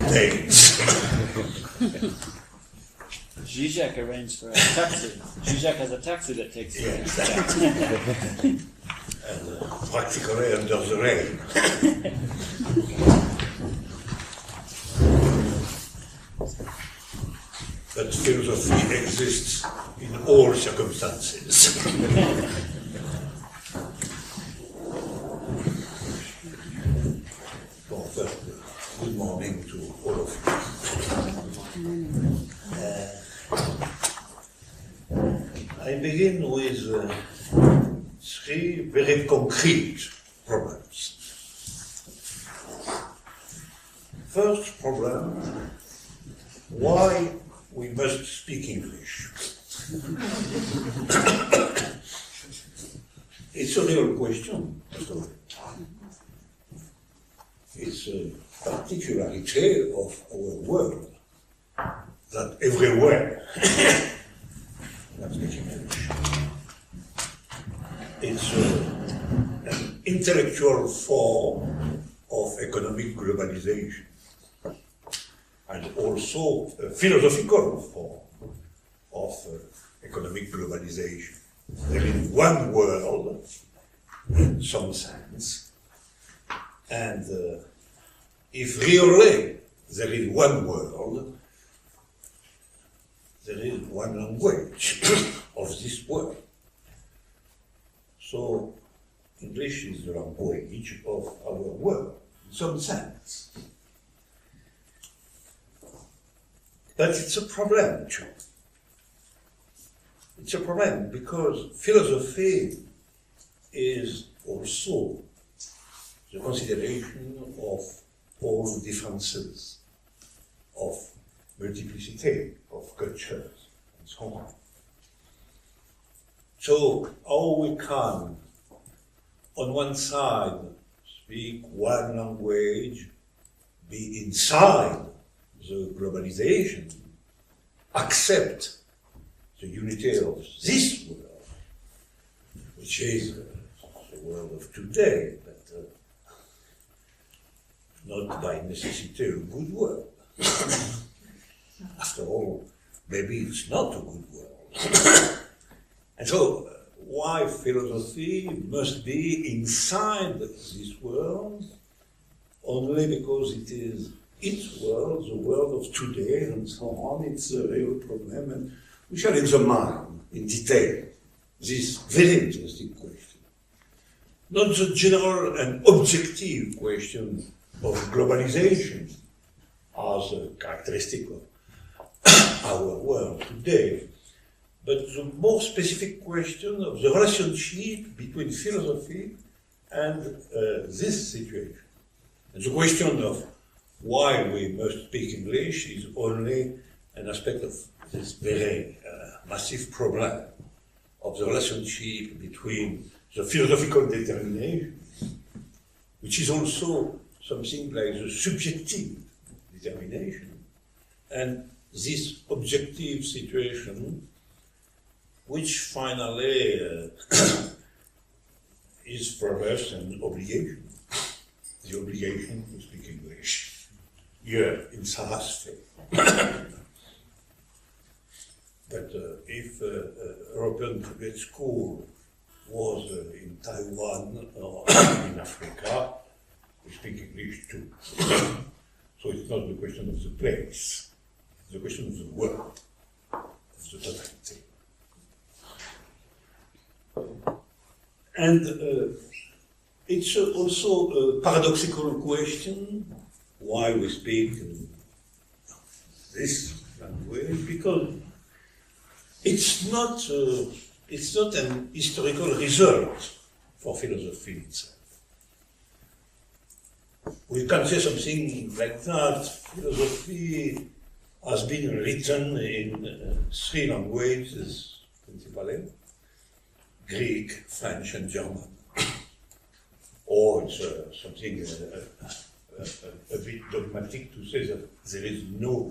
days. Zizek arranged for a taxi. Zizek has a taxi that takes you. Yes. And practically under the rain. But philosophy exists in all circumstances. Well, first, good morning to all of you. I begin with three very concrete problems. First problem, why we must speak English. It's a real question. It's a particularity of our world that everywhere we are speaking English. It's an intellectual form of economic globalization, and also a philosophical form of economic globalization. There is one world, in some sense, and if really there is one world, there is one language of this world. So English is the language of our world, in some sense. But it's a problem too. It's a problem because philosophy is also the consideration of all differences, of multiplicity of cultures, and so on. So how we can, on one side, speak one language, be inside the globalization, accept the unity of this world, which is the world of today, but not by necessity a good world. After all, maybe it's not a good world. And so, why philosophy must be inside this world, only because it is its world, the world of today, and so on. It's a real problem, and we shall examine in detail this very interesting question. Not the general and objective question of globalization as a characteristic of our world today, but the more specific question of the relationship between philosophy and this situation. And the question of why we must speak English is only an aspect of this very massive problem of the relationship between the philosophical determination, which is also something like the subjective determination, and this objective situation, which finally is for us an obligation, the obligation to speak English here in Sarasfe. But if European Graduate School was in Taiwan or in Africa, we speak English too. So it's not the question of the place, it's the question of the world, of the totality. And it's also a paradoxical question, why we speak this language, because it's not an historical result for philosophy itself. We can say something like that. Philosophy has been written in three languages, principally: Greek, French, and German. Or it's something a bit dogmatic to say that there is no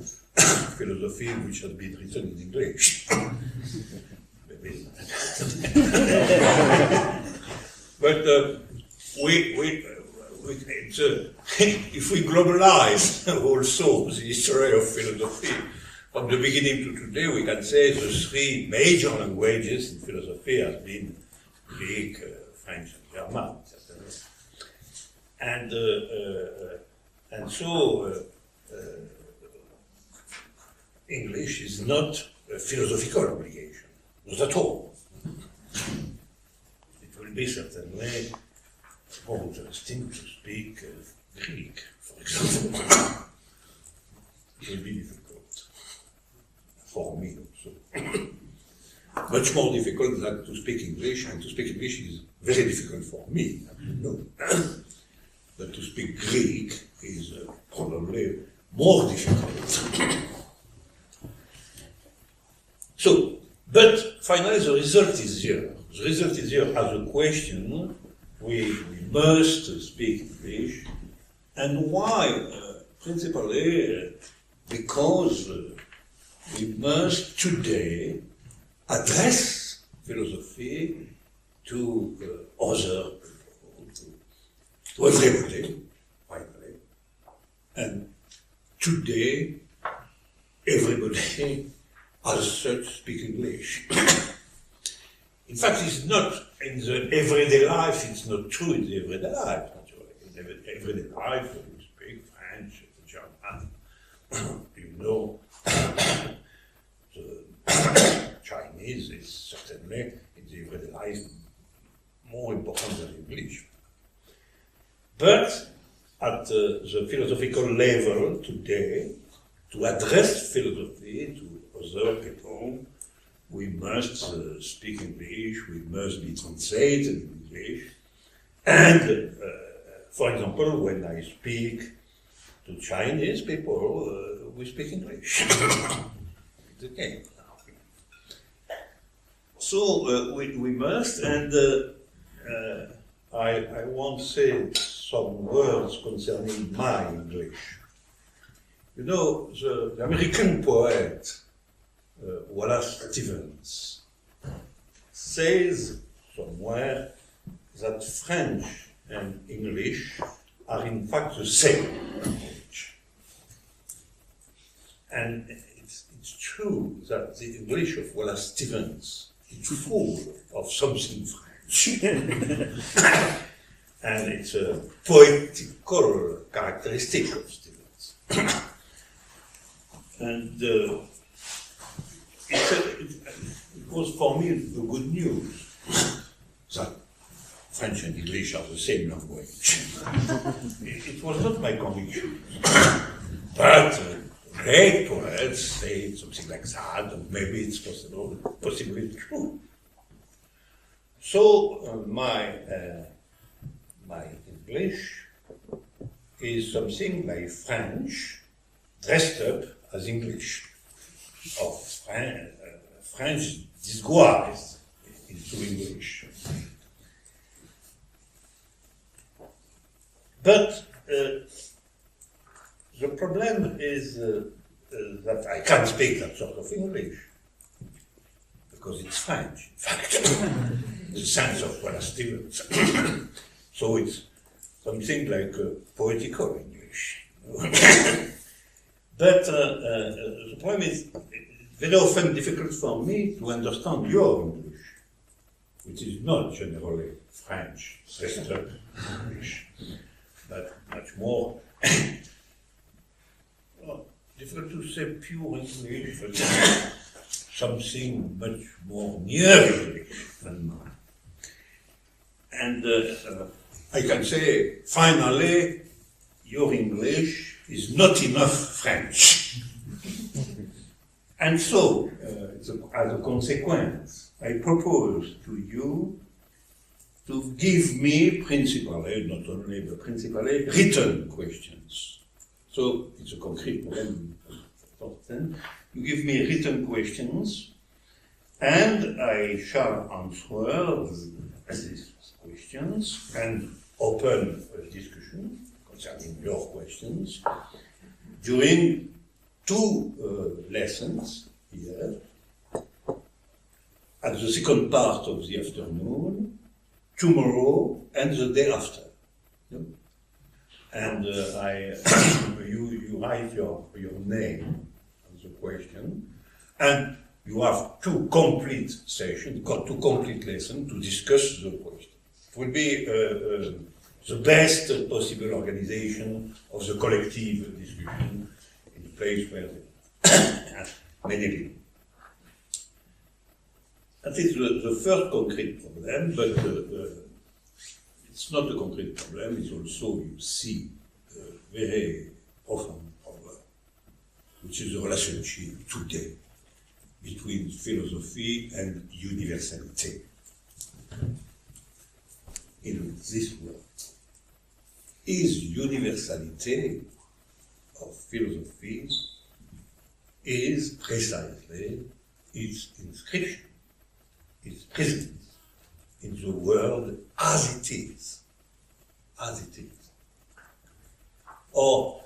philosophy which has been written in English. Maybe. But if we globalize also the history of philosophy, from the beginning to today, we can say the three major languages in philosophy have been Greek, French, and German. And so English is not a philosophical obligation, not at all. It will be certainly more interesting to speak Greek, for example. It will be difficult for me also. Much more difficult than to speak English, and to speak English is very difficult for me, as you know. But to speak Greek is probably more difficult. So, but finally the result is here. The result is here as a question. We must speak English. And why? Principally because we must today address philosophy to other people, to everybody, finally. And today, everybody as such speak English. In fact, it's not in the everyday life, it's not true in the everyday life, naturally. In the everyday life, you speak French, German. You know, the Chinese is certainly, in the everyday life, more important than English. But at the philosophical level today, to address philosophy to other people, we must speak English, we must be translated in English. And, for example, when I speak to Chinese people, we speak English. It's okay. So we must, and I want to say some words concerning my English. You know, the American poet Wallace Stevens says somewhere that French and English are in fact the same language. And it's true that the English of Wallace Stevens is full of something French. And it's a poetical characteristic of Stevens. And it was for me the good news that French and English are the same language. It was not my conviction. But great poets say something like that, and maybe it's possibly true. So my English is something like French dressed up as English, or French disguised into English. But the problem is that I can't speak that sort of English, because it's French, in fact, the sense of Wallace Stevens. So it's something like poetical English. But the problem is, it's very often difficult for me to understand your English, which is not generally French, dressed up English, but much more, well, difficult to say pure English, but something much more near English than mine. And I can say, finally, your English is not enough French. And so, as a consequence, I propose to you to give me principally, not only, but principally, written questions. So, it's a concrete problem. You give me written questions, and I shall answer these questions and open a discussion concerning your questions during 2 lessons here, at the second part of the afternoon, tomorrow, and the day after. and you write your name on the question, and you have two complete sessions, two complete lessons to discuss the question. It will be the best possible organization of the collective discussion in a place where there are many people. That is the first concrete problem, but it's not a concrete problem, it's also, you see, a very profound problem, which is the relationship today between philosophy and universality in this world. Is universality of philosophy is precisely its inscription, its presence in the world as it is, Or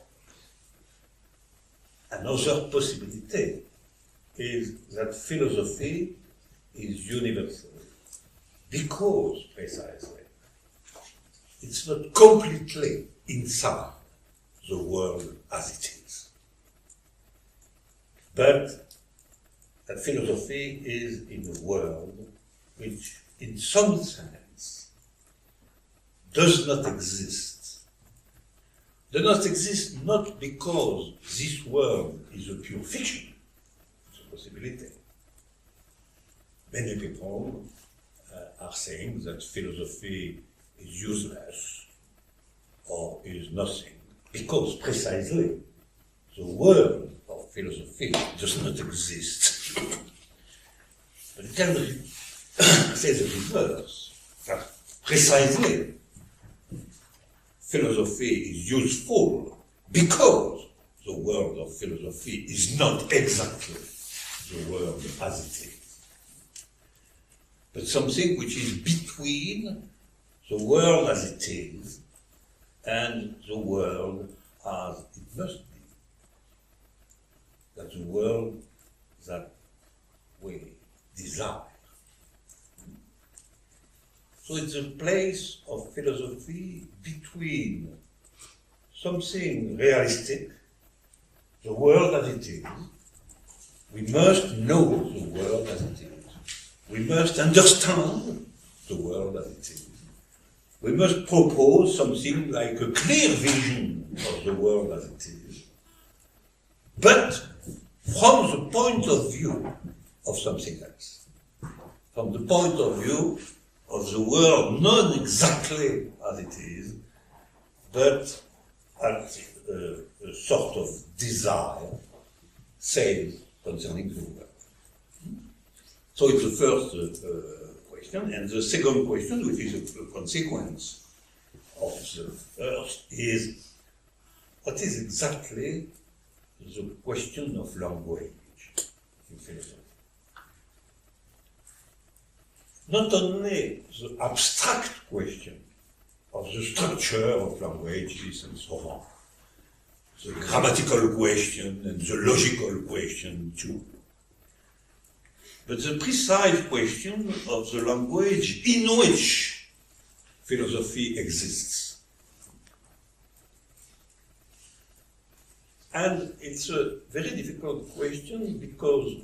another possibility is that philosophy is universal because precisely it's not completely inside the world as it is, but that philosophy is in a world which in some sense does not exist not because this world is a pure fiction, it's a possibility. Many people are saying that philosophy is useless or is nothing because precisely the world of philosophy does not exist. But it can say the reverse, that precisely philosophy is useful because the world of philosophy is not exactly the world as it is, but something which is between the world as it is and the world as it must be. That's the world that we desire. So it's a place of philosophy between something realistic, the world as it is. We must know the world as it is. We must understand the world as it is. We must propose something like a clear vision of the world as it is, but from the point of view of something else, from the point of view of the world not exactly as it is, but as a sort of desire, say, concerning the world. So it's the first question, and the second question, which is a consequence of the first, is what is exactly the question of language in philosophy? Not only the abstract question of the structure of languages and so on, the grammatical question and the logical question too, but the precise question of the language in which philosophy exists. And it's a very difficult question because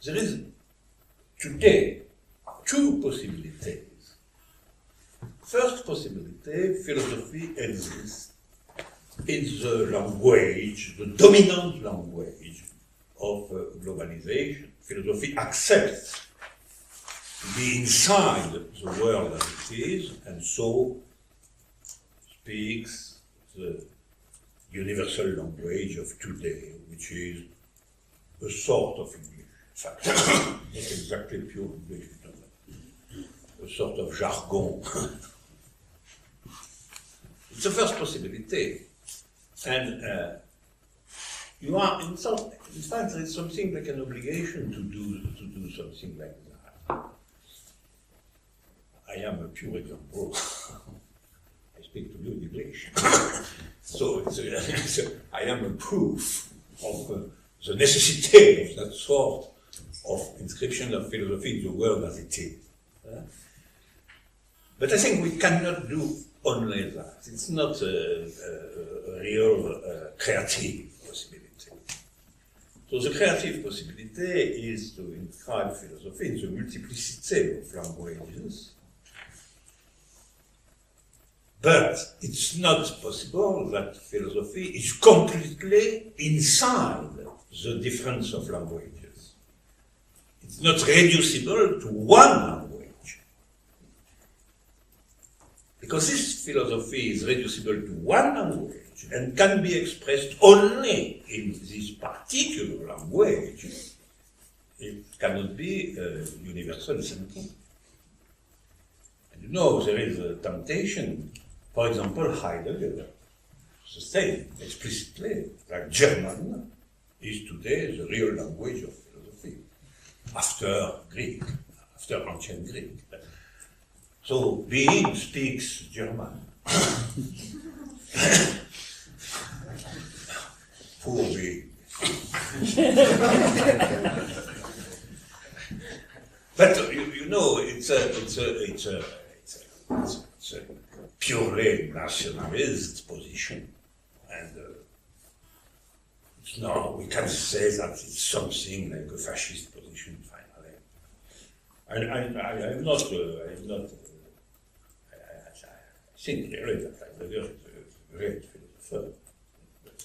there is today two possibilities. First possibility, philosophy exists in the language, the dominant language of globalization. Philosophy accepts to be inside the world as it is, and so speaks the universal language of today, which is a sort of English. In fact, not exactly pure English, a sort of jargon. It's the first possibility. And you are, in fact, there is something like an obligation to do something like that. I am a pure example. I speak to you in English. So I am a proof of the necessity of that sort of inscription of philosophy in the world as it is. But I think we cannot do only that. It's not a real creative possibility. So the creative possibility is to inscribe philosophy in the multiplicity of languages, but it's not possible that philosophy is completely inside the difference of languages. It's not reducible to one language. Because this philosophy is reducible to one language and can be expressed only in this particular language, it cannot be universal thinking. And you know, there is a temptation, for example, Heidegger says explicitly that German is today the real language of philosophy, after Greek, after ancient Greek. So being speaks German. Poor being. But you know, it's a purely nationalist position, and no, we can say that it's something like a fascist position finally. And I'm not. I think really that Heidegger is a great philosopher.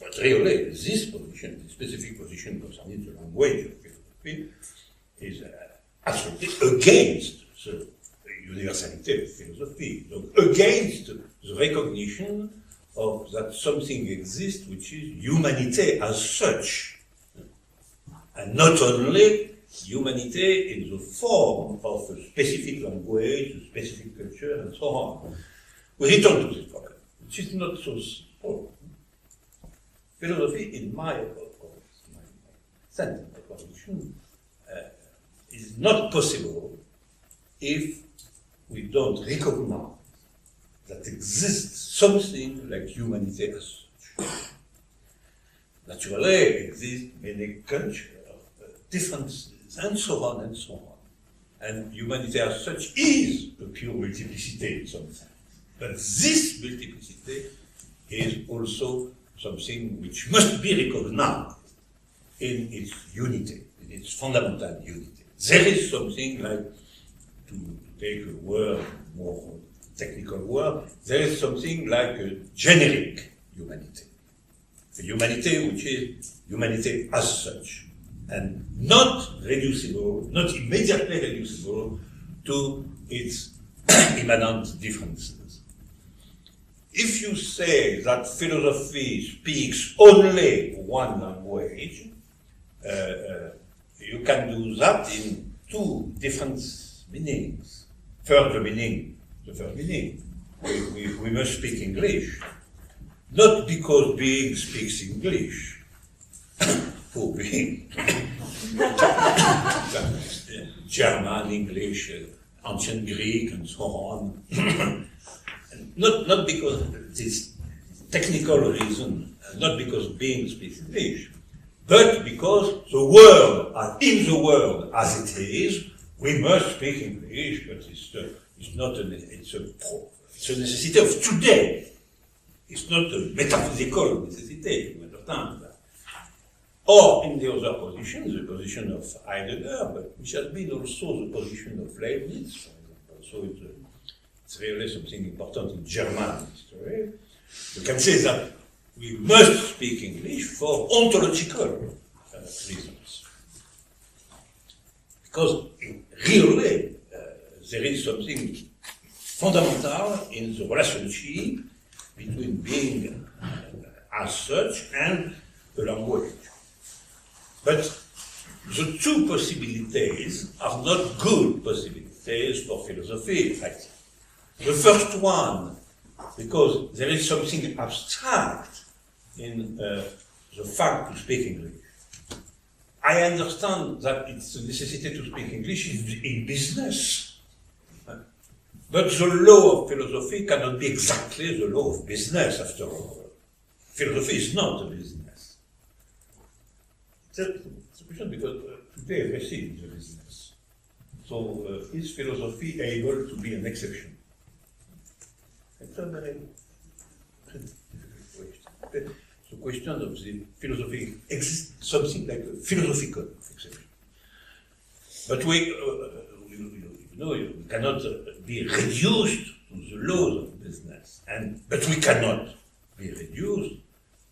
But really, this position, the specific position concerning the language of philosophy, is absolutely against the universality of philosophy, so against the recognition of that something exists which is humanity as such, and not only humanity in the form of a specific language, a specific culture, and so on. We return to this problem, which is not so simple. Philosophy, in my sense, my position, is not possible if we don't recognize that exists something like humanity as such. Naturally, exist many cultures, differences, and so on and so on. And humanity as such is a pure multiplicity in some sense. But this multiplicity is also something which must be recognized in its unity, in its fundamental unity. There is something like, to take a word, more technical word, there is something like a generic humanity. A humanity which is humanity as such, and not reducible, not immediately reducible to its immanent differences. If you say that philosophy speaks only one language, you can do that in two different meanings. First meaning, we must speak English, not because being speaks English, poor being, German, English, ancient Greek, and so on. Not because of this technical reason, not because being speaks English, but because the world, in the world as it is, we must speak English, but it's not it's a necessity of today. It's not a metaphysical necessity, you understand that. Or in the other position, the position of Heidegger, but which has been also the position of Leibniz, for example. So it's really something important in German history. We can say that we must speak English for ontological reasons. Because really there is something fundamental in the relationship between being as such and the language. But the two possibilities are not good possibilities for philosophy, in fact. The first one, because there is something abstract in the fact to speak English. I understand that it's a necessity to speak English in business. But the law of philosophy cannot be exactly the law of business, after all. Philosophy is not a business. It's a question because today everything is a business. So is philosophy able to be an exception? It's a very difficult question. The question of the philosophy exists something like a philosophical exception. But you cannot be reduced to the laws of business, but we cannot be reduced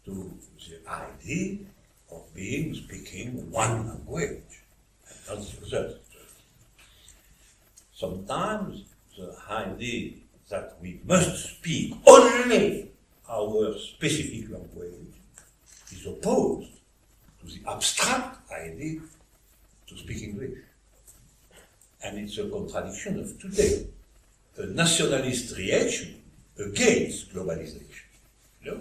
to the idea of speaking one language and not the other. Sometimes the idea that we must speak only our specific language is opposed to the abstract idea to speak English. And it's a contradiction of today, a nationalist reaction against globalization. You know?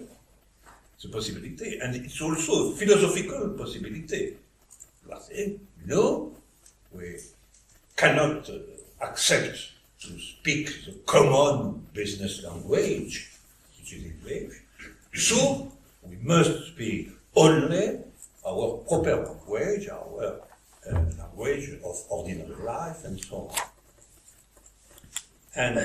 It's a possibility, and it's also a philosophical possibility. You are saying, no, we cannot accept to speak the common business language, which is English, so we must speak only our proper language, our language of ordinary life, and so on. And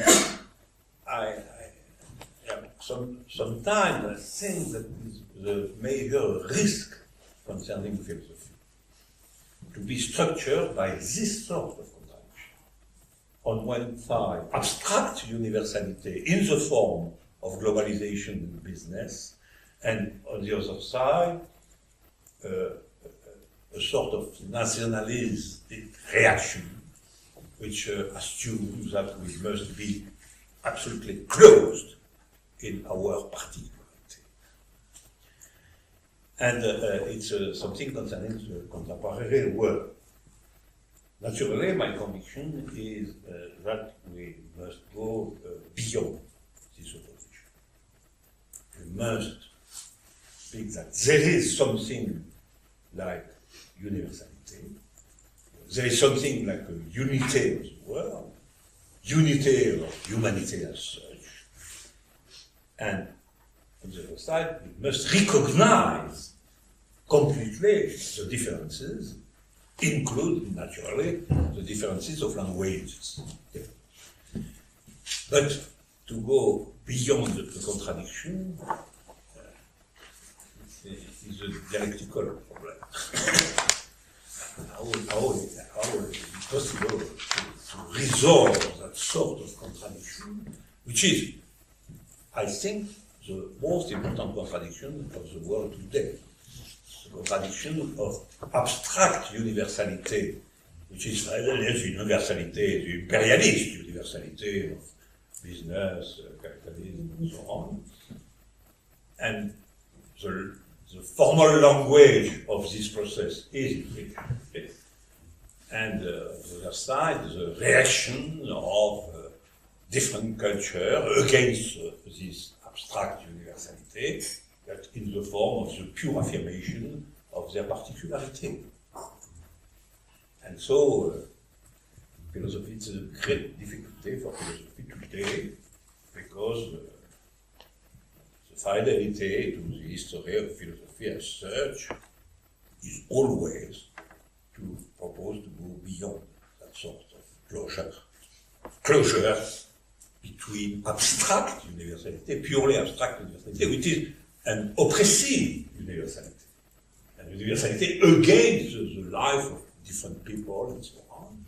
sometimes I think that is the major risk concerning philosophy, to be structured by this sort of contradiction. On one side, abstract universality in the form of globalization in business, and on the other side, a sort of nationalistic reaction, which assumes that we must be absolutely closed in our particularity. And it's something concerning the contemporary world. Naturally, my conviction is that we must go beyond this opposition. We must think that there is something like universality, there is something like a unity of the world, unity of humanity as such, and on the other side, we must recognize completely the differences, including, naturally, the differences of languages. But to go beyond the contradiction is a dialectical problem. How is it possible to resolve that sort of contradiction, which is, I think, the most important contradiction of the world today? The contradiction of abstract universality, which is the universality, the imperialist universality of business, capitalism, and so on, and the formal language of this process is English. And on the other side, the reaction of different cultures against this abstract universality, but in the form of the pure affirmation of their particularity. And so, philosophy is a great difficulty for philosophy today, because the fidelity to the history of philosophy as such is always to propose to go beyond that sort of closure between abstract universality, purely abstract universality, which is an oppressive universality, an universality against the life of different people and so on,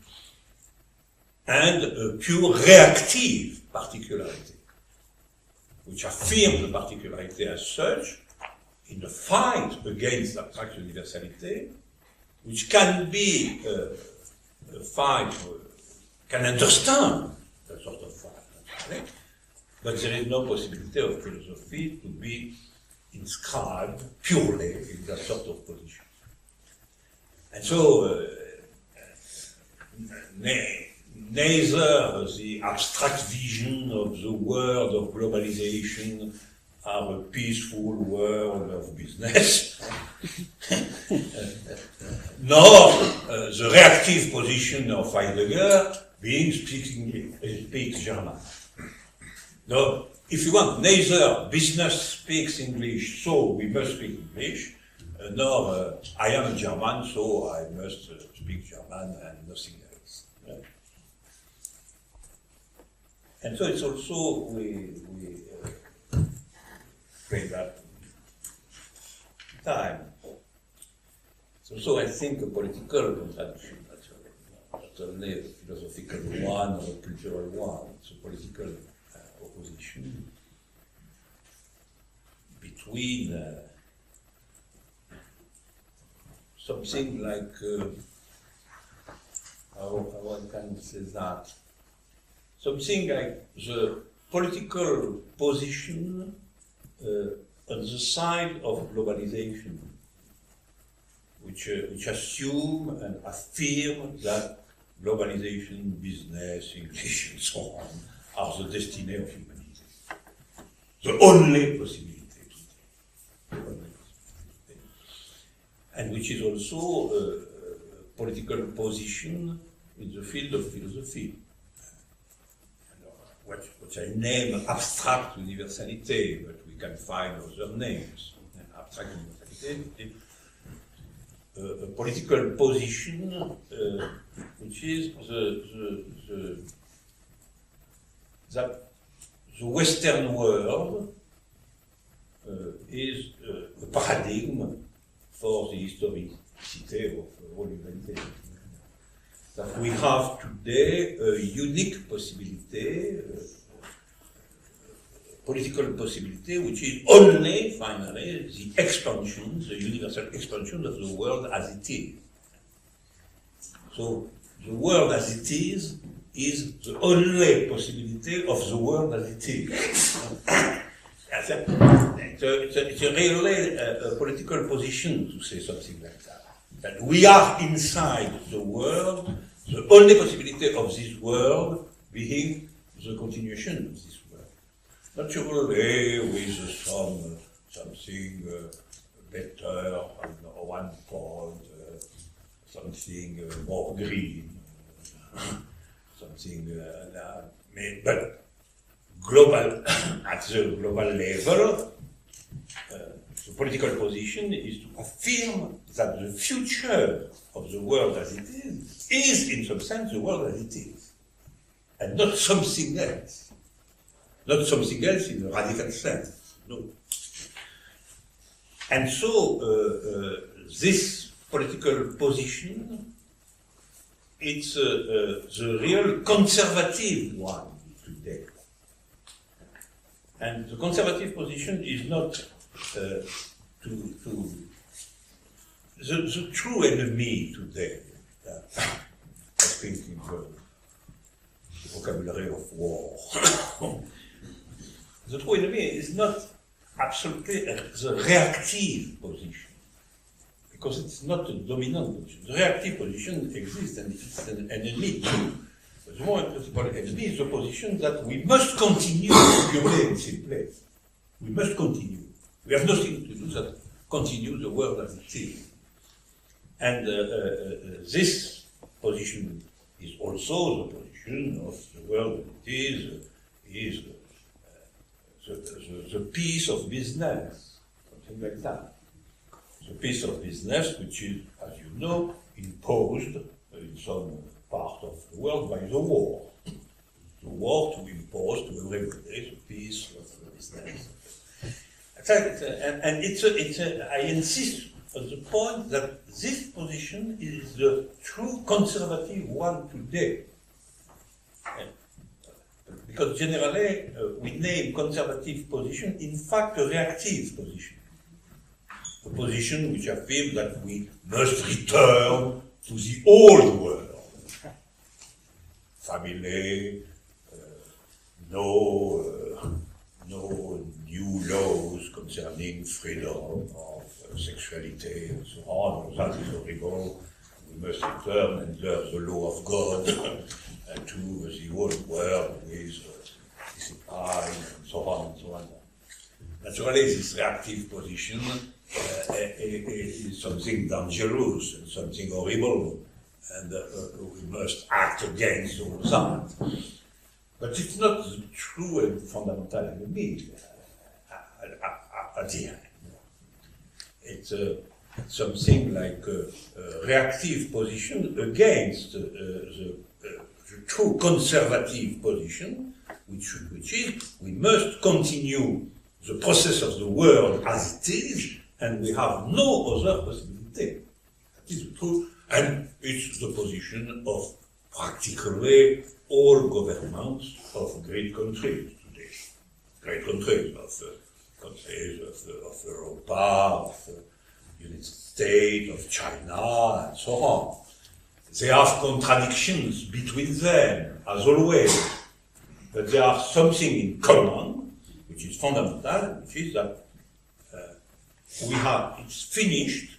and a pure reactive particularity, which affirms the particularity as such in the fight against abstract universality, which can be a fight, can understand that sort of fight, naturally, but there is no possibility of philosophy to be inscribed purely in that sort of position. And so, neither the abstract vision of the world of globalization are a peaceful world of business, nor the reactive position of Heidegger being speaks German. No, if you want, neither business speaks English, so we must speak English, nor I am German, so I must speak German and nothing else. Right? And so it's also, we explain that time. So I think a political contradiction, naturally, not only a philosophical one or a cultural one, it's a political opposition between something like, how one can say that, something like the political position on the side of globalization, which assume and affirm that globalization, business, English, and so on, are the destiny of humanity. The only possibility. And which is also a political position in the field of philosophy. What I name abstract universality, but we can find other names. Abstract universality, a political position which is that the Western world is a paradigm for the historicity of all humanity. That we have today a unique possibility, political possibility, which is only, finally, the expansion, the universal expansion of the world as it is. So, the world as it is the only possibility of the world as it is. It's a really a political position to say something like that. That we are inside the world, the only possibility of this world being the continuation of this world. Naturally, with something better on one point, something more green, something but global, at the global level, the political position is to affirm that the future of the world as it is in some sense the world as it is, and not something else. Not something else in a radical sense, no. And so this political position, it's the real conservative one today. And the conservative position is not the true enemy today, I think in the vocabulary of war. The true enemy is not absolutely the reactive position, because it's not a dominant position. The reactive position exists and it's an enemy too. The more principal enemy is the position that we must continue purely and simply. We must continue. We have nothing to do but continue the world as it is. And this position is also the position of the world as it is the piece of business, something like that. The piece of business which is, as you know, imposed in some part of the world by the war. The war to impose to everybody the piece of the business. And I insist on the point that this position is the true conservative one today. Because generally we name conservative position, in fact, a reactive position. A position which affirms that we must return to the old world. Family, no new laws concerning freedom of sexuality and so on. That is horrible. We must return under the law of God to the old world with discipline and so on and so on. Naturally, this reactive position is something dangerous and something horrible, and we must act against all that. But it's not the true and fundamental enemy at the end. It's something like a reactive position against the true conservative position, which is we must continue the process of the world as it is, and we have no other possibility. That is the truth, and it's the position of practically all governments of great countries today. Great countries of Europa, of the United States, of China, and so on. They have contradictions between them, as always, but there are something in common, which is fundamental, which is that it's finished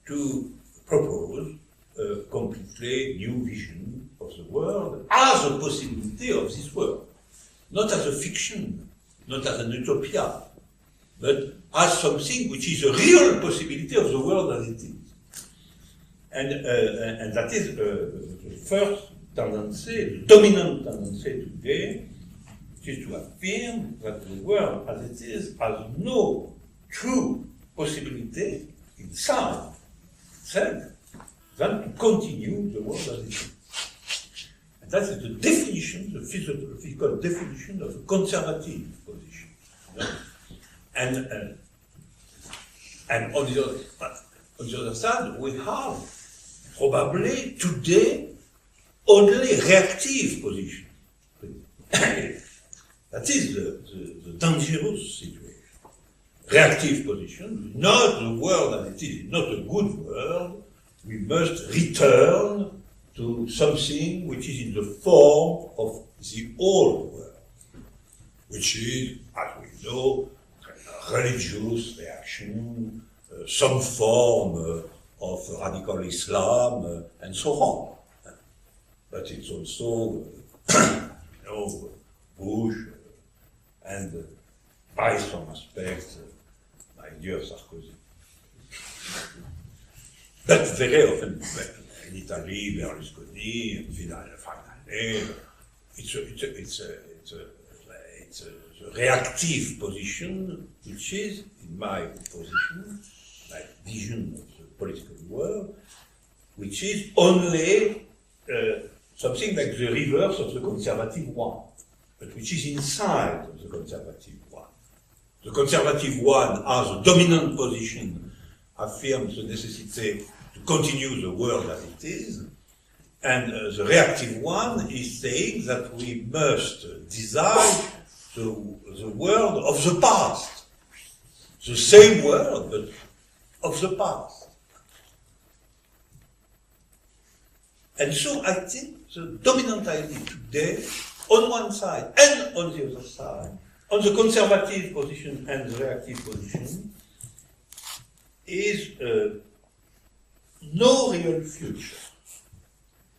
to propose a completely new vision of the world as a possibility of this world. Not as a fiction, not as an utopia, but as something which is a real possibility of the world as it is. And that is the first tendency, the dominant tendency today, which is to affirm that the world as it is has no true possibility inside itself than to continue the world as it is. And that is the definition, the physical definition of a conservative position. And on the other side, we have probably today only reactive position. That is the dangerous situation. Reactive position, not the world as it is, not a good world. We must return to something which is in the form of the old world, which is, as we know, religious reaction, some form of radical Islam, and so on. But it's also, Bush, and by some aspects, my dear Sarkozy. But very often, in Italy, Berlusconi, finally, it's a reactive position, which is, in my position, my vision of the political world, which is only something like the reverse of the conservative one, but which is inside of the conservative one. The conservative one, as a dominant position, affirms the necessity to continue the world as it is, and the reactive one is saying that we must design the world of the past. The same world, but of the past. And so I think the dominant idea today, on one side and on the other side, on the conservative position and the reactive position, is no real future.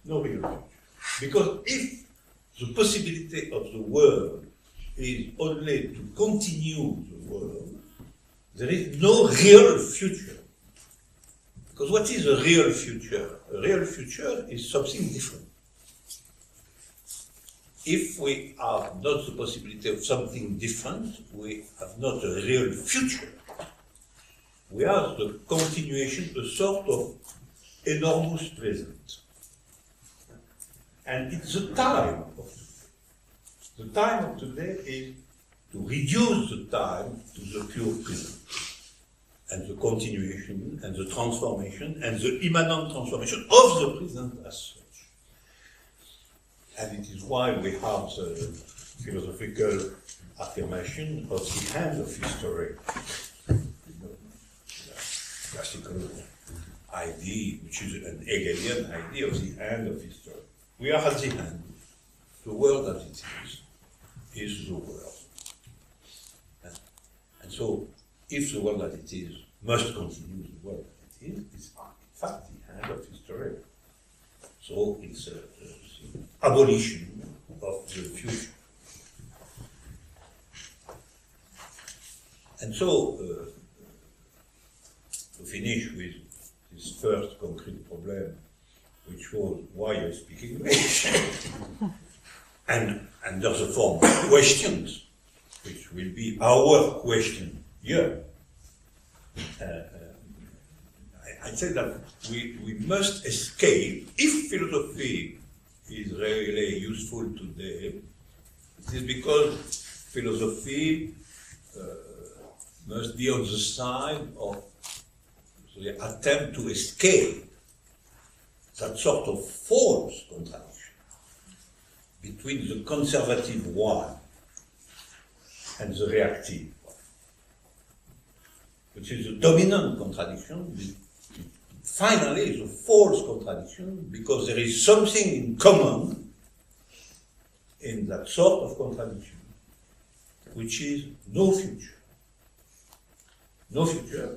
No real future. Because if the possibility of the world is only to continue the world, there is no real future. Because what is a real future? A real future is something different. If we have not the possibility of something different, we have not a real future. We have the continuation, a sort of enormous present. And it's the time of today. The time of today is to reduce the time to the pure present. And the continuation, and the transformation, and the immanent transformation of the present as such. And it is why we have the philosophical affirmation of the end of history. The classical idea, which is an Hegelian idea of the end of history. We are at the end. The world as it is the world. And so, if the world as it is must continue the world as it is, it's in fact the end of history. So it's the abolition of the future. And so, to finish with this first concrete problem, which was why I speak English, and under the form of questions, which will be our question here. I say that we must escape, if philosophy is really useful today, It is because philosophy must be on the side of the attempt to escape that sort of false contradiction between the conservative one and the reactive one, which is a dominant contradiction. Finally, it's a false contradiction because there is something in common in that sort of contradiction, which is no future. No future.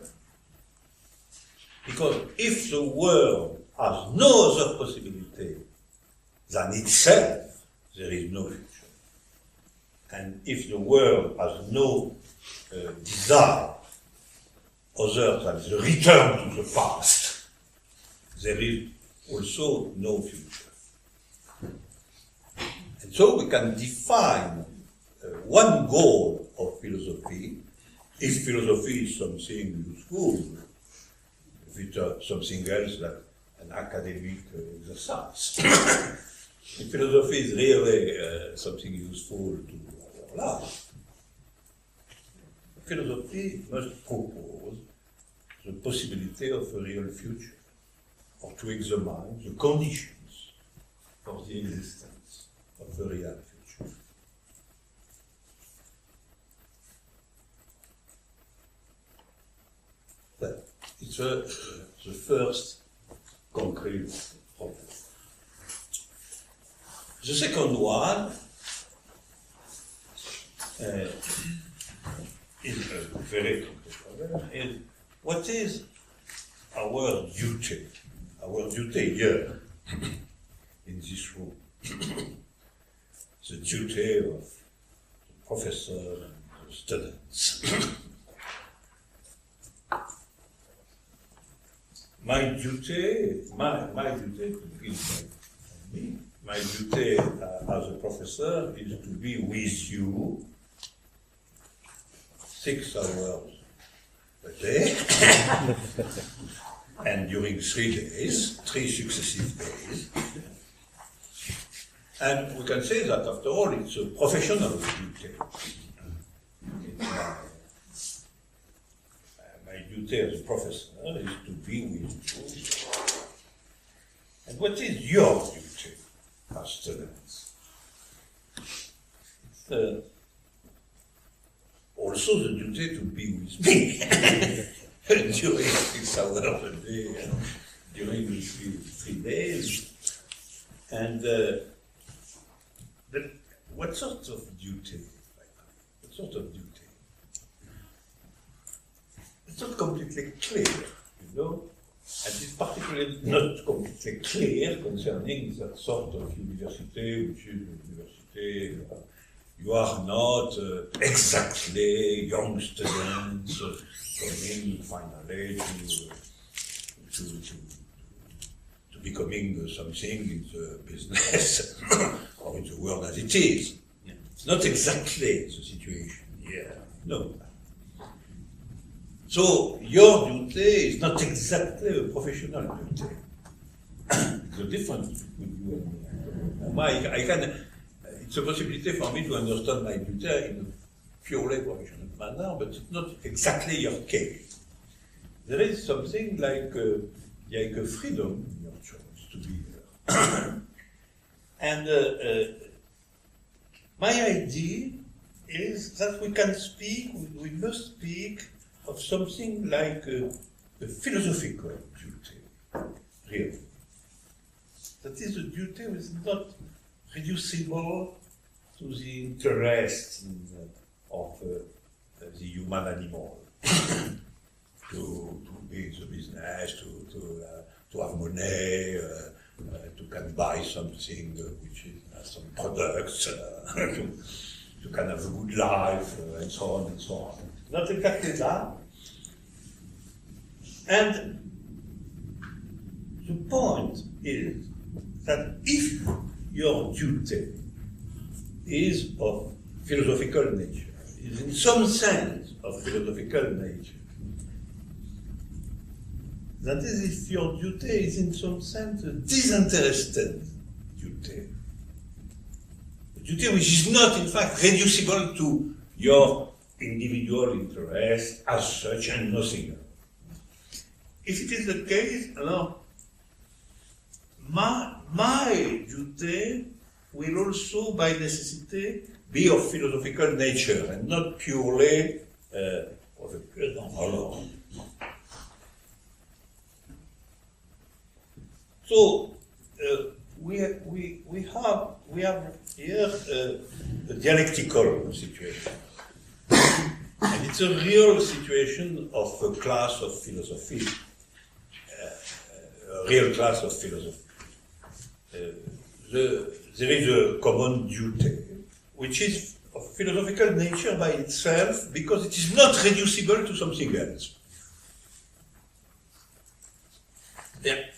Because if the world has no other possibility than itself, there is no future. And if the world has no desire other than the return to the past, there is also no future. And so we can define one goal of philosophy, if philosophy is something useful, if it's something else than an academic exercise. If philosophy is really something useful to our life, philosophy must propose the possibility of a real future, or to examine the conditions for the existence of a real future. Well, it's the first concrete problem. The second one is a very complex problem, is what is our duty? Our duty here, in this room. The duty of the professor and the students. My duty could be me. My duty as a professor is to be with you 6 hours a day, and during 3 days, 3 successive days. And we can say that after all, it's a professional duty. My duty as a professor is to be with you. And what is your duty as students? It's also the duty to be with me during 6 hours a day, during the 3 days. And what sort of duty? What sort of duty? It's not completely clear, you know, and it's particularly not completely clear concerning that sort of university, which is a university. You are not exactly young students coming finally to becoming something in the business or in the world as it is. It's not exactly the situation here. No. So your duty is not exactly a professional duty. The difference between you and me. It's a possibility for me to understand my duty in a purely professional manner, but it's not exactly your case. There is something like a freedom in your choice to be here. And my idea is that we must speak of something like a philosophical duty, really. That is a duty which is not reducible to the interests of the human animal, to be in the business, to have money, to can buy something which is some products, to can have a good life, and so on and so on. Not exactly that. And the point is that if your duty is of philosophical nature, is in some sense of philosophical nature, that is, if your duty is in some sense a disinterested duty, a duty which is not in fact reducible to your individual interest as such and nothing else. If it is the case, alors, my duty will also by necessity be of philosophical nature and not purely of a alone. So we have here a dialectical situation, and it's a real situation of a class of philosophy, a real class of philosophy. There is a common duty, which is of philosophical nature by itself, because it is not reducible to something else.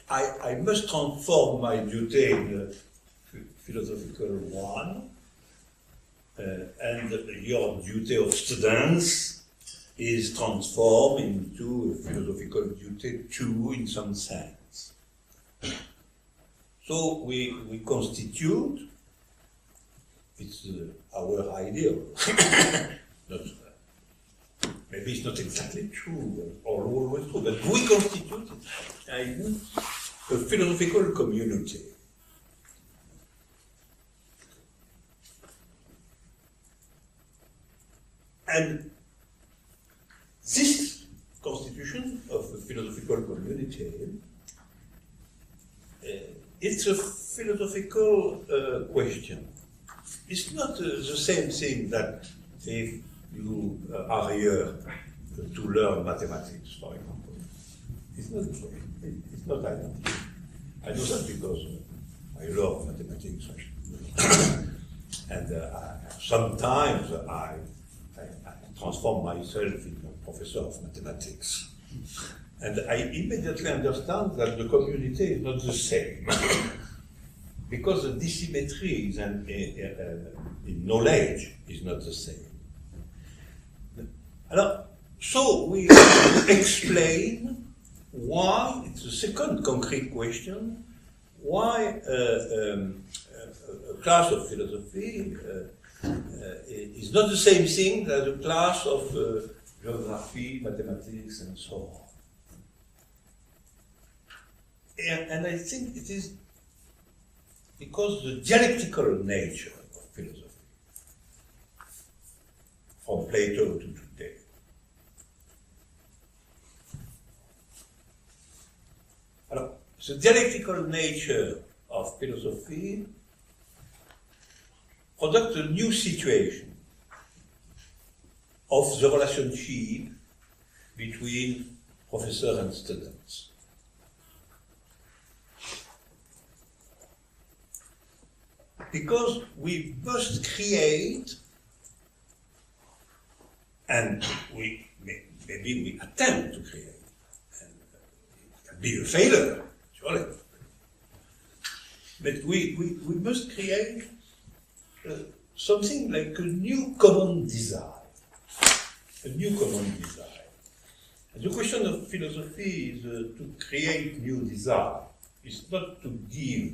I must transform my duty in a philosophical one, and your duty of students is transformed into a philosophical duty too, in some sense. So we constitute, it's our ideal, not, maybe it's not exactly true or always true, but we constitute a philosophical community. And this constitution of a philosophical community, it's a philosophical question. It's not the same thing that if you are here to learn mathematics, for example. It's not like that. I know that because I love mathematics. And sometimes I transform myself into a professor of mathematics. And I immediately understand that the community is not the same. Because the dissymmetry in knowledge is not the same. So we explain why, it's a second concrete question, why a class of philosophy is not the same thing as a class of geography, mathematics, and so on. And I think it is because the dialectical nature of philosophy, from Plato to today, the dialectical nature of philosophy products a new situation of the relationship between professor and students. Because we must create, and maybe we attempt to create, and it can be a failure, surely. But we must create something like a new common desire. A new common desire. And the question of philosophy is to create new desire. It's not to give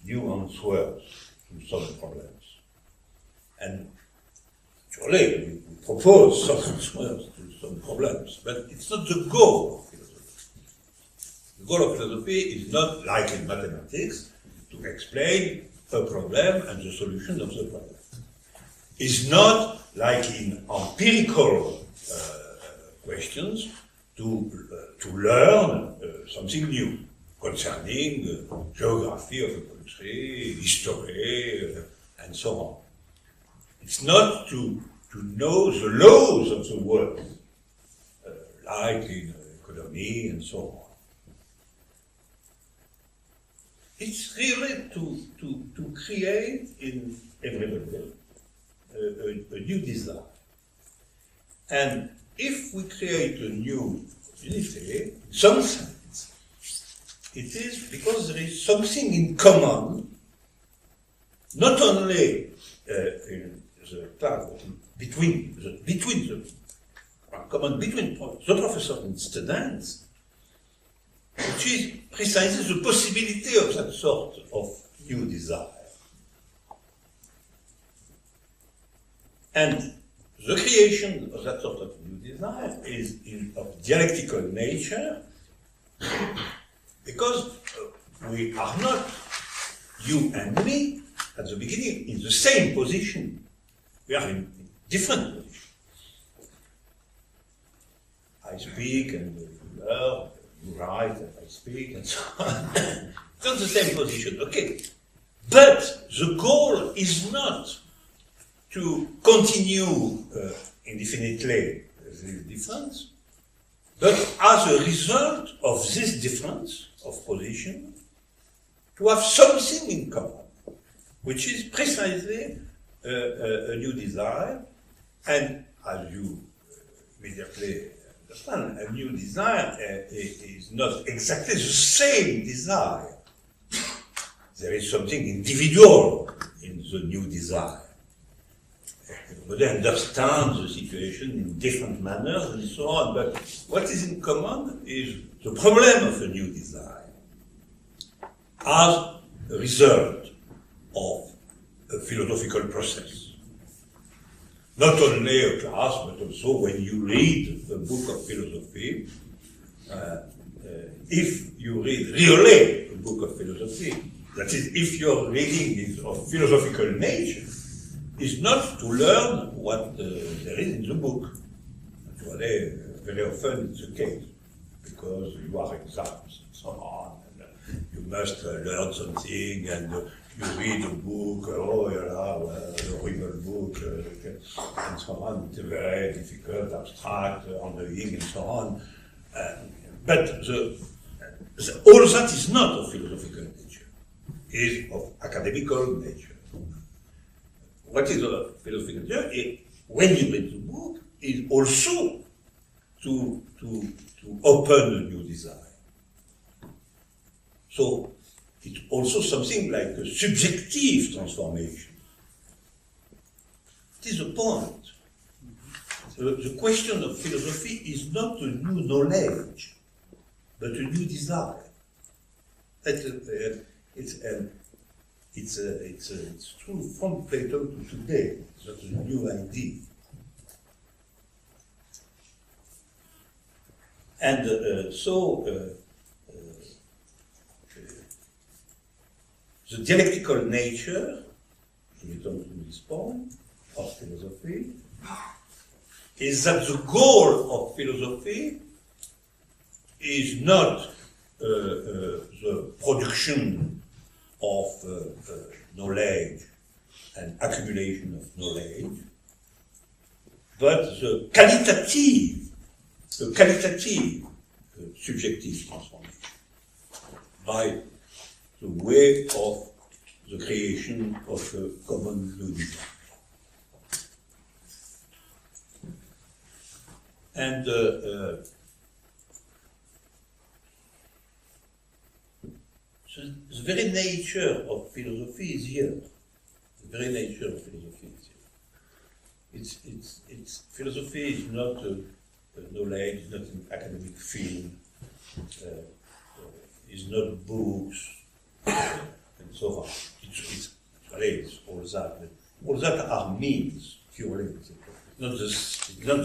new answers to some problems. And surely we propose some answers to some problems, but it's not the goal of philosophy. The goal of philosophy is not, like in mathematics, to explain a problem and the solution of the problem. It's not like in empirical questions to learn something new concerning geography of a country, history, and so on. It's not to know the laws of the world, like in economy and so on. It's really to create in everybody a new desire. And if we create a new unity, in some sense, it is because there is something in common, not only in the class, between the professor and students, which is precisely the possibility of that sort of new desire. And the creation of that sort of new desire is of dialectical nature, because we are not, you and me, at the beginning, in the same position. We are in different positions. I speak and you learn, you write and I speak and so on. It's not the same position, okay. But the goal is not to continue indefinitely this difference, but as a result of this difference of position, to have something in common, which is precisely a new desire, and as you immediately understand, a new desire is not exactly the same desire. There is something individual in the new desire. But they understand the situation in different manners and so on, but what is in common is the problem of a new desire as a result of a philosophical process. Not only a class, but also when you read a book of philosophy, if you read really a book of philosophy, that is, if your reading is of philosophical nature, is not to learn what there is in the book. Actually, very often it's the case, because you are exams and so on, and you must learn something, and you read a book, oh yeah, well, a horrible book, and so on. It's very difficult, abstract, annoying, and so on. But all that is not of philosophical nature, it is of academical nature. What is a philosophical nature? When you read the book, is also to open a new desire. So it's also something like a subjective transformation. It is the point. The question of philosophy is not a new knowledge, but a new desire. It's true from Plato to today. It's not a new idea. And so the dialectical nature, to return to this point, of philosophy, is that the goal of philosophy is not the production of knowledge and accumulation of knowledge, but the qualitative subjective transformation by the way of the creation of a common new desire. And the very nature of philosophy is here. The very nature of philosophy is here. Philosophy is not a knowledge, not an academic field, is not books, and so on. It's all that. But all that are means, purely. It's not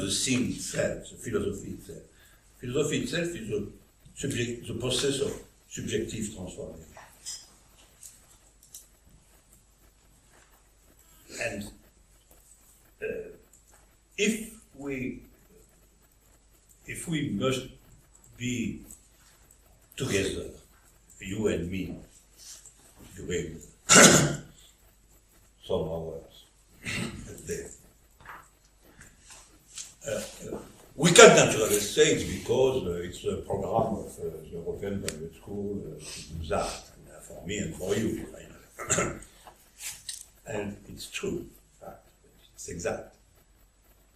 the thing itself, the philosophy itself. Philosophy itself is the process of subjective transformation. And if we must be together, you and me, during some hours a day, we can naturally say it's because it's a program of the European Graduate School to do that, and for me and for you, finally. And it's true, in fact, it's exact.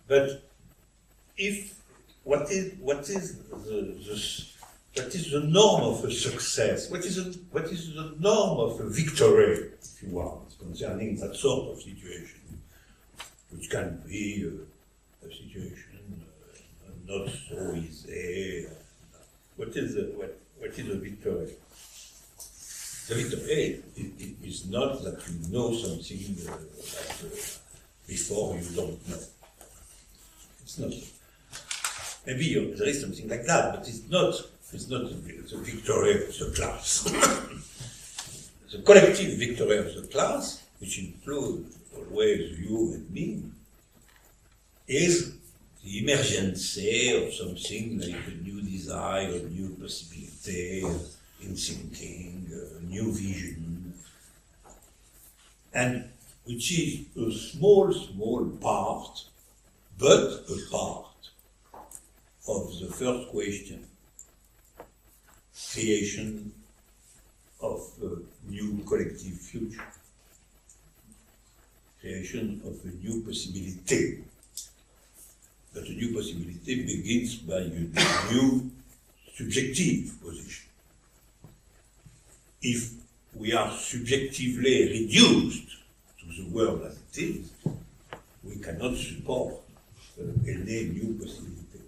But what is the norm of a success? What is the norm of a victory, if you want, concerning that sort of situation, which can be a situation not so easy. What is a victory? The victory is not that you know something like before you don't know. It's not. Maybe there is something like that, but it's not the victory of the class. The collective victory of the class, which includes always you and me, is the emergence of something like a new desire, a new possibility in thinking, a new vision, and which is a small part, but a part of the first question, creation of a new collective future, creation of a new possibility. But a new possibility begins by a new subjective position. If we are subjectively reduced to the world as it is, we cannot support any new possibility.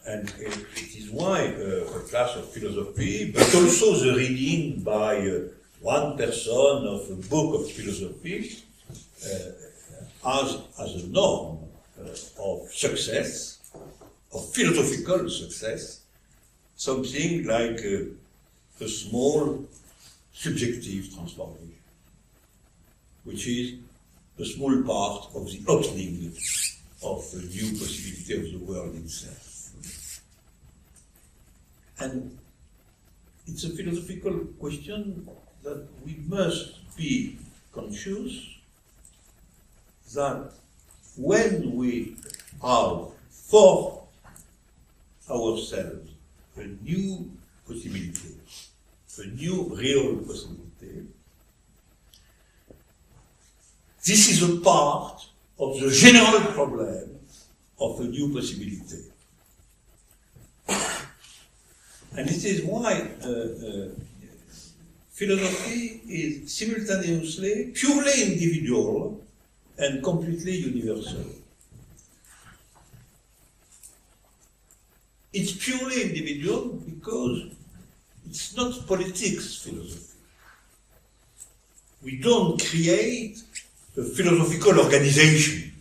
And it is why a class of philosophy, but also the reading by one person of a book of philosophy, as a norm of success, of philosophical success, something like a small subjective transformation, which is a small part of the opening of a new possibility of the world itself. And it's a philosophical question that we must be conscious that when we have for ourselves a new possibility, a new real possibility, this is a part of the general problem of a new possibility. And this is why philosophy is simultaneously purely individual and completely universal. It's purely individual because it's not politics philosophy. We don't create a philosophical organization,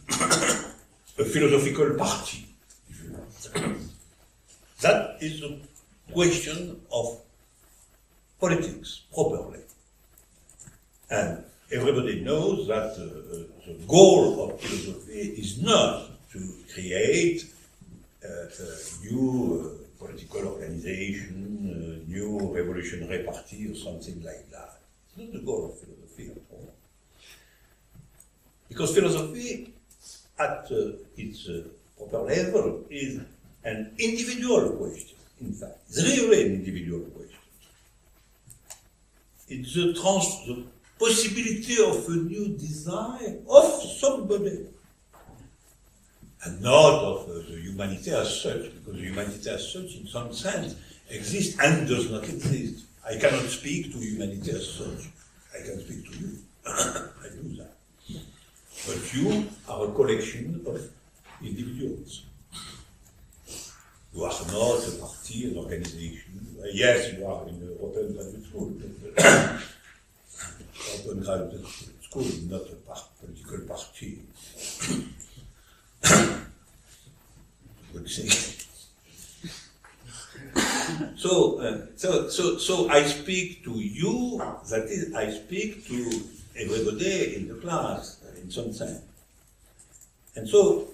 a philosophical party, if you like. That is a question of politics, properly. And everybody knows that the goal of philosophy is not to create a new political organization, a new revolutionary party or something like that. It's not the goal of philosophy at all. Because philosophy, at its proper level, is an individual question, in fact. It's really an individual question. It's the possibility of a new desire of somebody, and not of the humanity as such, because humanity as such, in some sense, exists and does not exist. I cannot speak to humanity as such. I can speak to you. I do that. But you are a collection of individuals. You are not a party, an organization. Yes, you are in the open graduate school. Open graduate school is not a political party. Good thing. So I speak to you, that is, I speak to everybody in the class, in some sense. And so,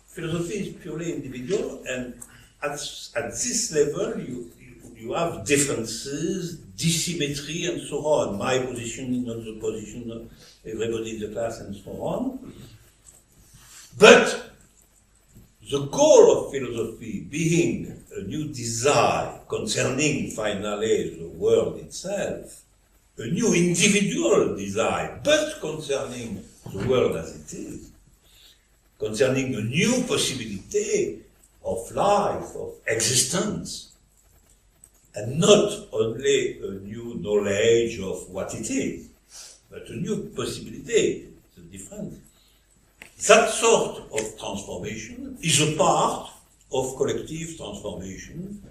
philosophy is purely individual, and at this level, you have differences, dissymmetry, and so on. My position is not the position of everybody in the class, and so on. But the goal of philosophy being a new desire concerning, finally, the world itself, a new individual desire, but concerning the world as it is, concerning a new possibility of life, of existence, and not only a new knowledge of what it is, but a new possibility. It's a difference. That sort of transformation is a part of collective transformation,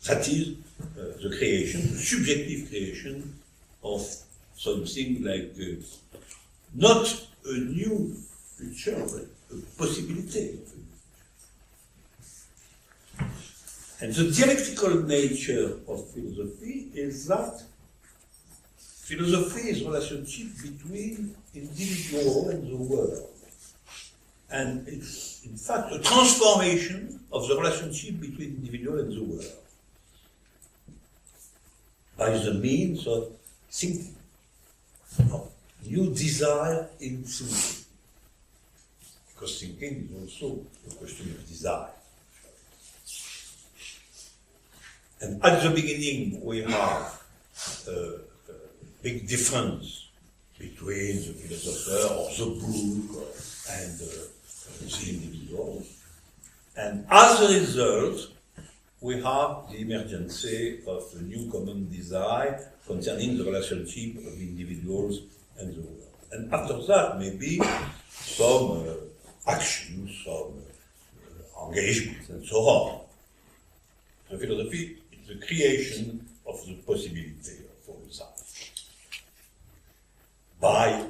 that is the creation, the subjective creation of something like not a new future, but a possibility. And the dialectical nature of philosophy is that philosophy is relationship between individual and the world. And it's, in fact, a transformation of the relationship between individual and the world by the means of thinking, of new desire in thinking. Because thinking is also a question of desire. And at the beginning, we have a big difference between the philosopher or the book and the individual. And as a result, we have the emergence of a new common desire concerning the relationship of individuals and the world. And after that, maybe some actions, some engagements, and so on. The philosophy is the creation of the possibility of all that by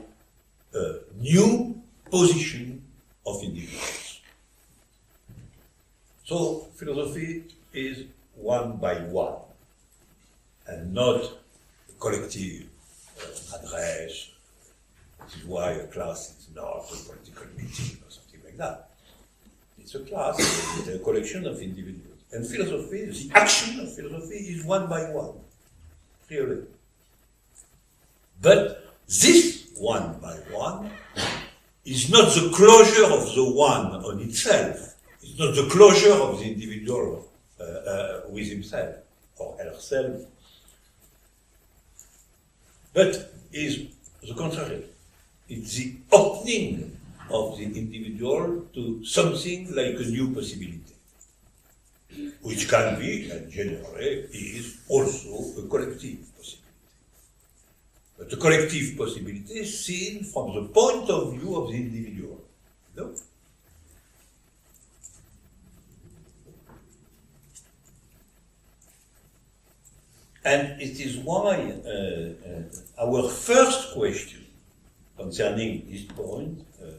a new position of individuals. So philosophy is one by one, and not a collective address. This is why a class is not a political meeting or something like that. It's a class, it's a collection of individuals. And philosophy, the action of philosophy is one by one, really. But this one by one is not the closure of the one on itself. It's not the closure of the individual with himself or herself, but is the contrary. It's the opening of the individual to something like a new possibility, which can be, and generally is, also a collective possibility. But the collective possibility is seen from the point of view of the individual. No? And it is why our first question concerning this point, the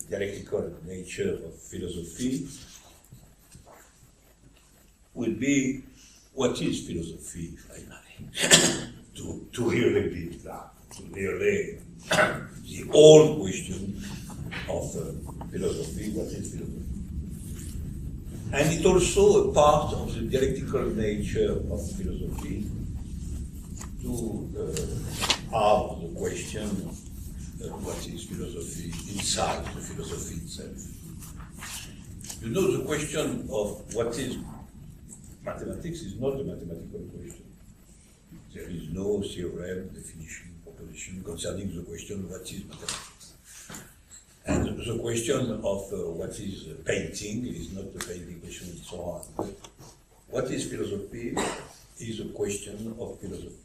dialectical nature of philosophy, will be, what is philosophy, finally? to really be that, to really the old question of philosophy, what is philosophy? And it's also a part of the dialectical nature of philosophy to have the question what is philosophy inside the philosophy itself. You know, the question of what is mathematics is not a mathematical question. There is no theorem, definition, proposition concerning the question what is mathematics. And the question of what is painting is not the painting question and so on. But what is philosophy is a question of philosophy.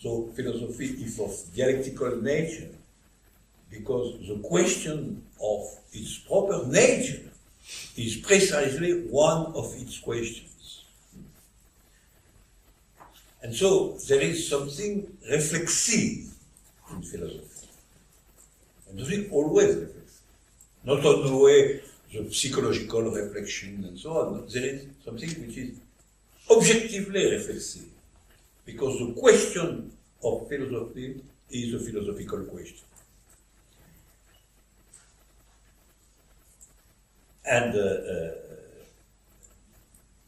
So philosophy is of dialectical nature because the question of its proper nature is precisely one of its questions. And so there is something reflexive in philosophy. And something always reflexive. Not on the way the psychological reflection and so on. There is something which is objectively reflexive. Because the question of philosophy is a philosophical question. And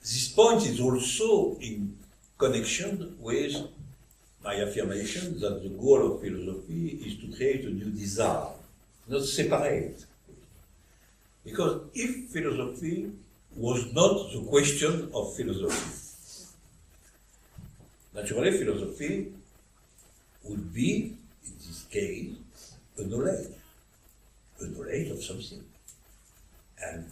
this point is also in connection with my affirmation that the goal of philosophy is to create a new desire, not separate. Because if philosophy was not the question of philosophy, naturally philosophy would be, in this case, a knowledge of something. And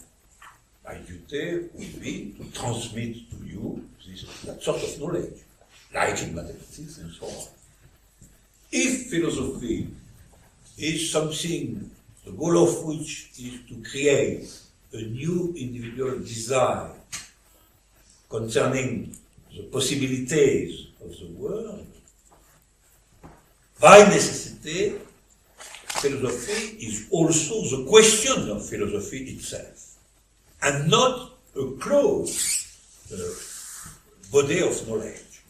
my duty would be to transmit to you that sort of knowledge, like in mathematics and so on. If philosophy is something, the goal of which is to create a new individual desire concerning the possibilities of the world, by necessity, philosophy is also the question of philosophy itself, and not a closed body of knowledge.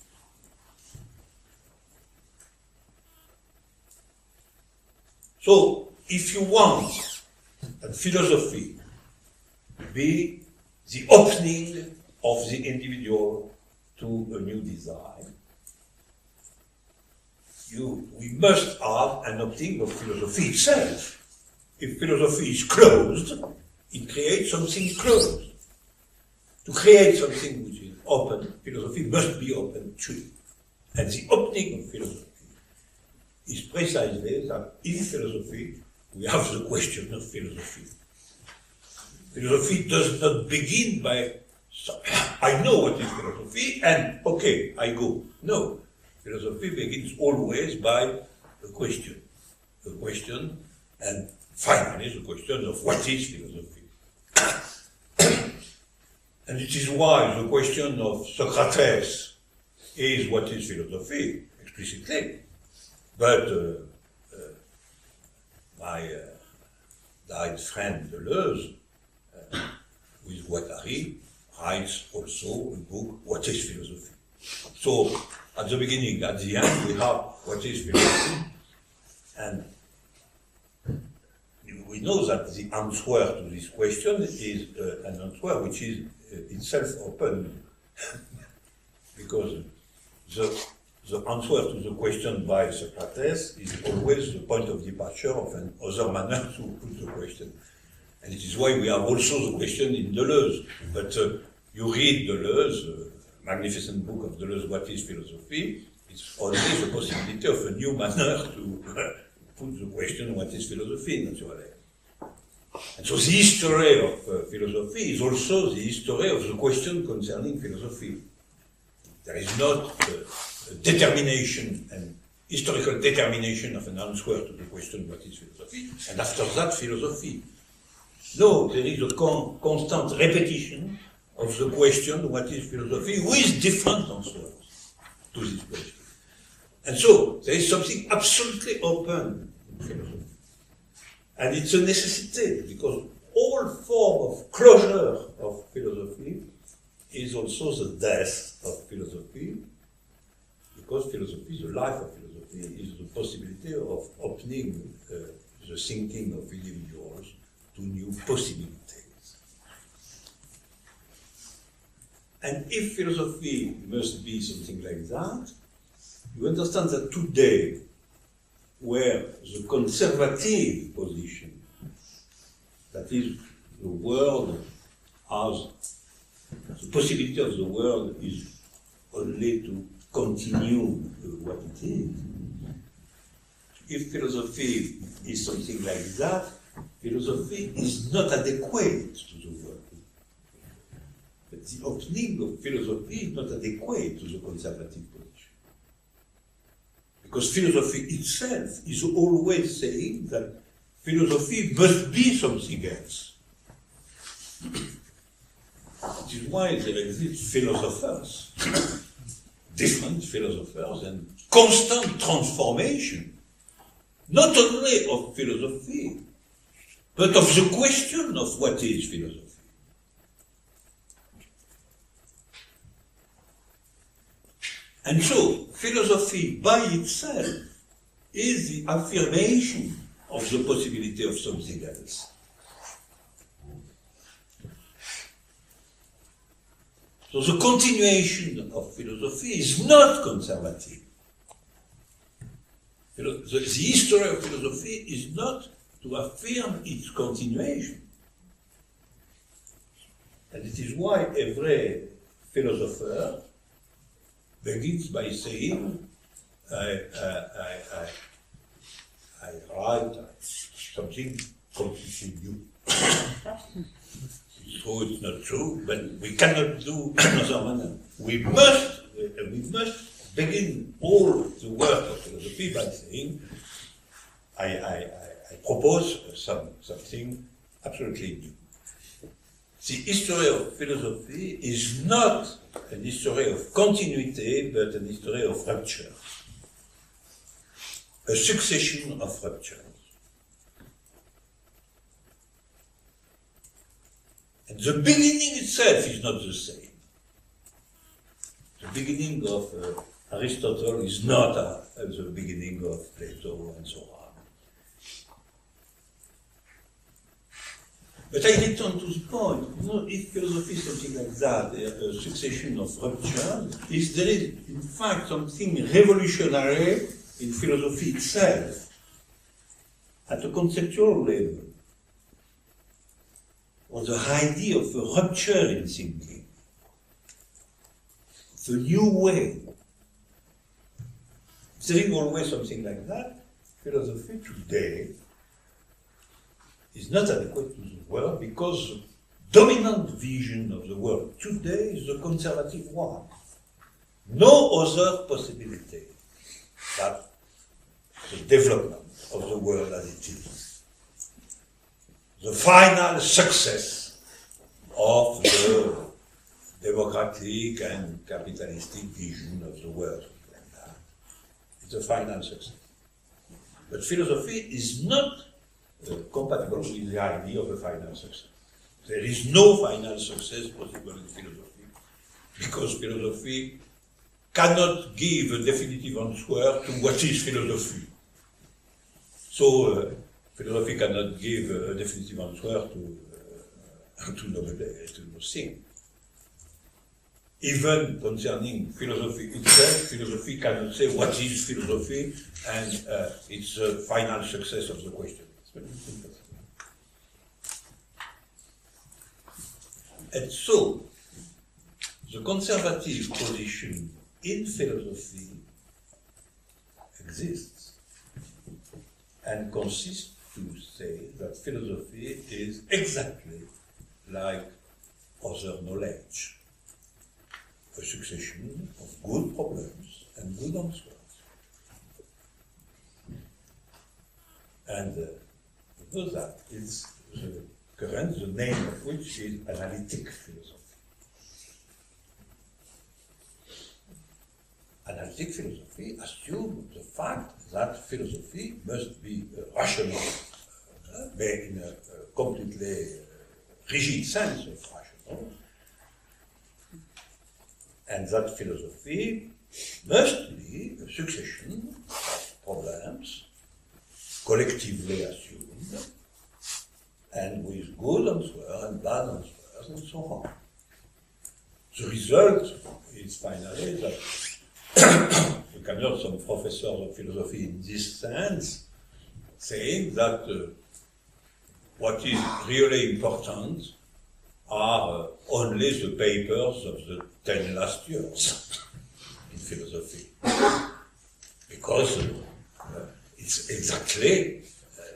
So, if you want that philosophy be the opening of the individual to a new design, we must have an opening of philosophy itself. If philosophy is closed, it creates something closed. To create something which is open, philosophy must be open too. And the opening of philosophy is precisely that in philosophy we have the question of philosophy. Philosophy does not begin by, I know what is philosophy, and okay, I go. No. Philosophy begins always by a question. A question, and finally the question of what is philosophy. And it is why the question of Socrates is what is philosophy, explicitly. But my died friend Deleuze, with Guattari, writes also a book, What is Philosophy? So, at the beginning, at the end, we have what is philosophy, and we know that the answer to this question is an answer which is itself open, because the answer to the question by Socrates is always the point of departure of another manner to put the question. And it is why we have also the question in Deleuze. But you read Deleuze, magnificent book of Deleuze, What is Philosophy? It's only the possibility of a new manner to put the question, what is philosophy, naturally. And so the history of philosophy is also the history of the question concerning philosophy. There is not a determination, and historical determination of an answer to the question, what is philosophy, and after that, philosophy. No, there is a constant repetition of the question, what is philosophy, with different answers to this question. And so, there is something absolutely open in philosophy. And it's a necessity, because all form of closure of philosophy is also the death of philosophy, because philosophy, the life of philosophy, is the possibility of opening the thinking of individuals to new possibilities. And if philosophy must be something like that, you understand that today, where the conservative position, that is, the world has, the possibility of the world is only to continue what it is. If philosophy is something like that, philosophy is not adequate to the world. But the opening of philosophy is not adequate to the conservative position. Because philosophy itself is always saying that philosophy must be something else. It is why there exist philosophers, different philosophers, and constant transformation, not only of philosophy, but of the question of what is philosophy. And so, philosophy by itself is the affirmation of the possibility of something else. So the continuation of philosophy is not conservative. The history of philosophy is not to affirm its continuation. And it is why every philosopher begins by saying, I write something completely new. It's true, it's not true, but we cannot do another manner. We must begin all the work of philosophy by saying, I propose something absolutely new. The history of philosophy is not an history of continuity, but an history of rupture. a succession of ruptures. And the beginning itself is not the same. The beginning of Aristotle is not the beginning of Plato and so on. But I return to the point, if philosophy is something like that, a succession of ruptures, there is in fact something revolutionary in philosophy itself, at a conceptual level, or the idea of a rupture in thinking, the new way. There is always something like that. Philosophy today is not adequate to the world because the dominant vision of the world today is the conservative one. No other possibility but the development of the world as it is. The final success of the democratic and capitalistic vision of the world. It's a final success. But philosophy is not compatible with the idea of a final success. There is no final success possible in philosophy, because philosophy cannot give a definitive answer to what is philosophy. So philosophy cannot give a definitive answer to nothing. Even concerning philosophy itself, philosophy cannot say what is philosophy, and it's the final success of the question. And so, the conservative position in philosophy exists and consists to say that philosophy is exactly like other knowledge, a succession of good problems and good answers. And you know that it's the name of which is analytic philosophy. Analytic philosophy assumes the fact that philosophy must be rational, but in a completely rigid sense of rational, and that philosophy must be a succession of problems collectively assumed, and with good answers and bad answers, and so on. The result is finally that you can hear some professors of philosophy in this sense saying that what is really important are only the papers of the 10 last years in philosophy. Because it's exactly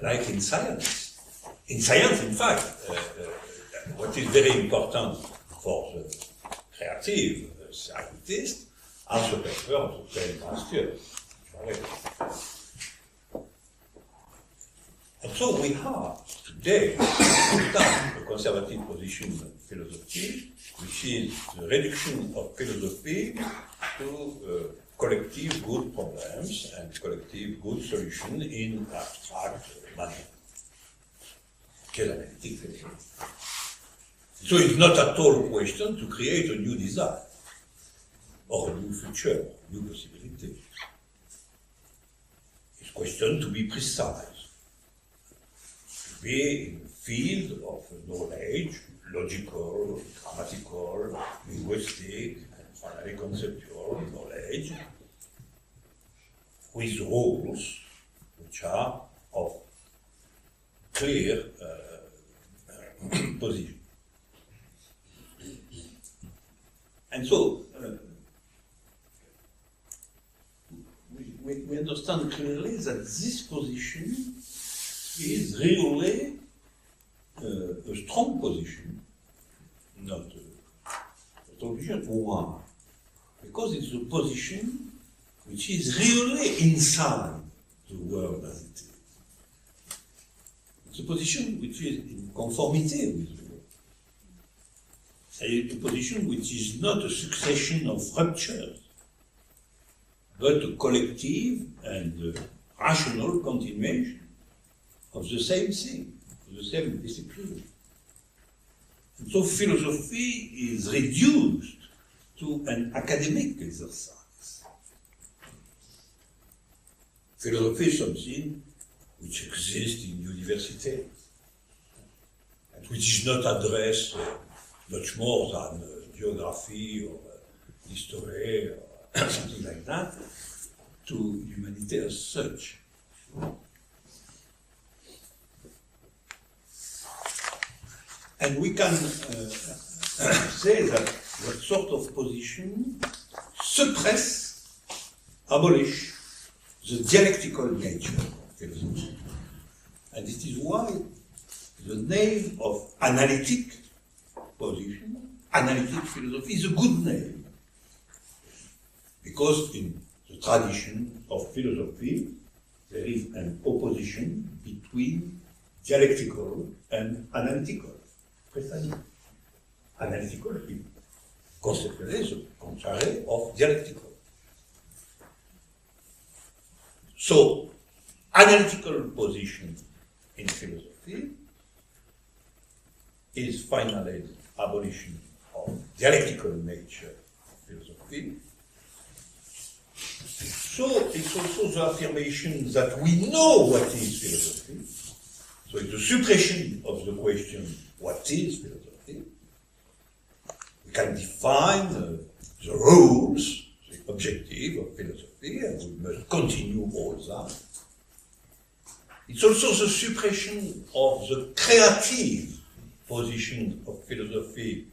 like in science. In science, in fact, what is very important for the creative scientist are the papers of the 10 last years. And so we have today a conservative position in philosophy, which is the reduction of philosophy to collective good problems and collective good solutions in abstract manner. Analytic philosophy. So it's not at all a question to create a new design or a new future, new possibility. It's a question to be precise. Be in the field of knowledge, logical, grammatical, linguistic, and finally conceptual knowledge, with rules which are of clear position. And so, we understand clearly that this position is really a strong position, not a position. Why? Because it's a position which is really inside the world as it is. It's a position which is in conformity with the world. It's a position which is not a succession of ruptures, but a collective and rational continuation of the same thing, of the same discipline. And so philosophy is reduced to an academic exercise. Philosophy is something which exists in universities, and which is not addressed much more than geography or history or something like that, to humanity as such. And we can say that that sort of position suppress, abolish the dialectical nature of philosophy. And it is why the name of analytic position, analytic philosophy, is a good name. Because in the tradition of philosophy, there is an opposition between dialectical and analytical. Precisely. Analytical is conceptually the contrary of dialectical. So, analytical position in philosophy is finally the abolition of dialectical nature of philosophy. So it's also the affirmation that we know what is philosophy. So it's the suppression of the question, what is philosophy? We can define the rules, the objective of philosophy, and we must continue all that. It's also the suppression of the creative position of philosophy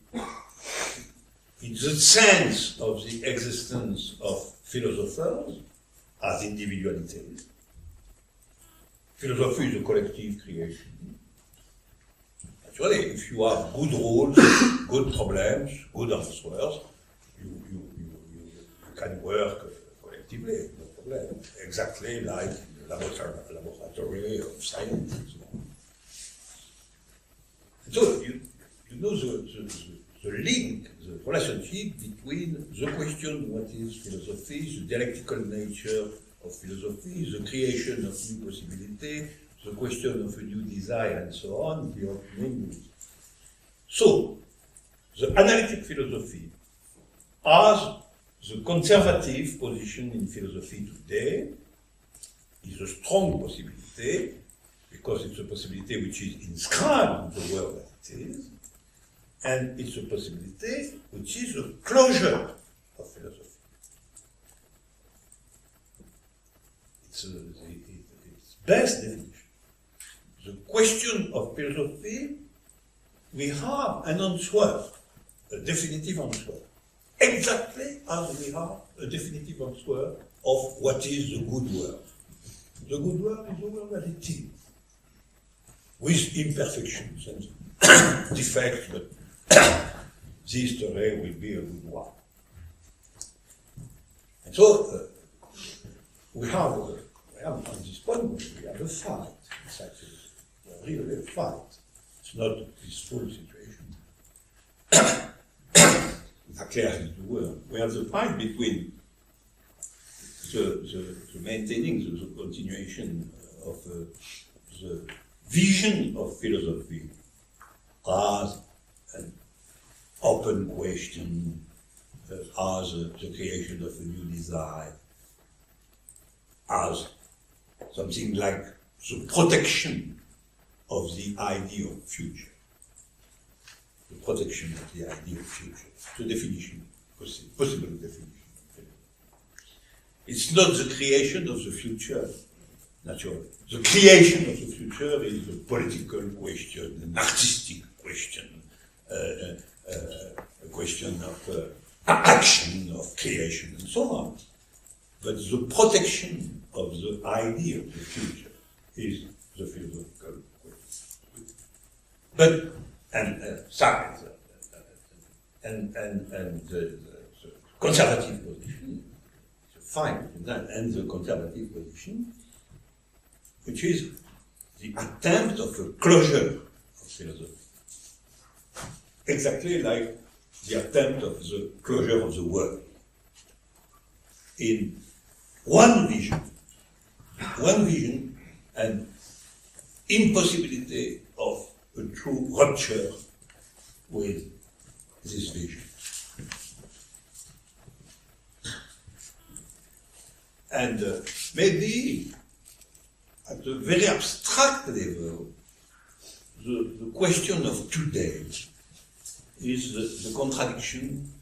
in the sense of the existence of philosophers as individualities. Philosophy is a collective creation. Actually, if you have good rules, good problems, good answers, you can work collectively, no problem. Exactly like in the laboratory of science and so on. And so you know the link, the relationship between the question what is philosophy, the dialectical nature of philosophy, the creation of new possibility, the question of a new desire, and so on, the main. So, the analytic philosophy as the conservative position in philosophy today is a strong possibility, because it's a possibility which is inscribed in the world that it is, and it's a possibility which is a closure of philosophy. It's best definition. The question of philosophy, we have an answer, a definitive answer, exactly as we have a definitive answer of what is the good world. The good world is the world that it is, with imperfections and defects, but this story will be a good one. And so, we have on this point, we have a fight. It's actually really a fight. It's not a peaceful situation. Exactly as in the world. We have the fight between the maintaining the continuation of the vision of philosophy as an open question, as the creation of a new desire, as something like the protection of the idea of future. The protection of the idea of future. The definition, possible definition. It's not the creation of the future, naturally. The creation of the future is a political question, an artistic question, a question of action, of creation, and so on. But the protection of the idea of the future is the philosophical question. But, science, and the conservative position, the fine, and the conservative position, which is the attempt of a closure of philosophy. Exactly like the attempt of the closure of the world. In one vision, one vision and impossibility of a true rupture with this vision. And maybe at a very abstract level, the question of today is the contradiction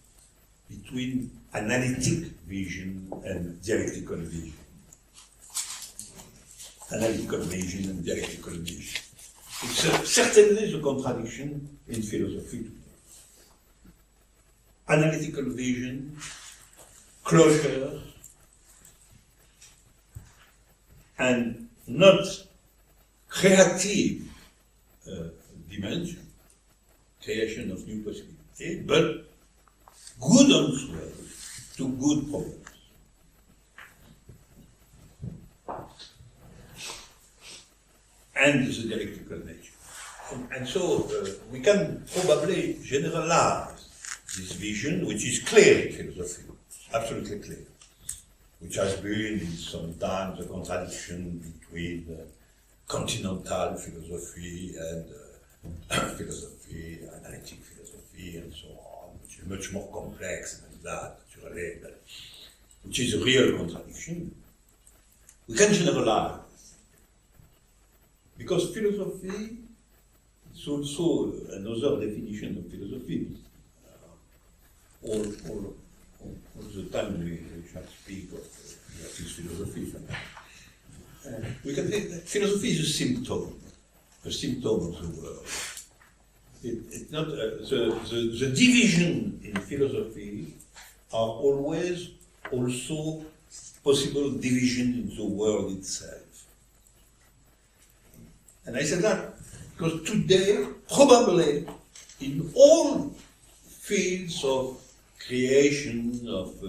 between analytic vision and dialectical vision. Analytical vision and dialectical vision. It's certainly the contradiction in philosophy today. Analytical vision, closure, and not creative dimension, creation of new possibilities, but good answers to good problems. And the dialectical nature. And so we can probably generalize this vision, which is clear in philosophy, absolutely clear, which has been sometimes a contradiction between continental philosophy and philosophy, analytic philosophy, and so on, which is much more complex than that, naturally, but which is a real contradiction. We can generalize, because philosophy is also another definition of philosophy. All the time we shall speak of what is philosophy. We can say that philosophy is a symptom of the world. It's not the division in philosophy are always also possible division in the world itself. And I said that because today, probably in all fields of creation, of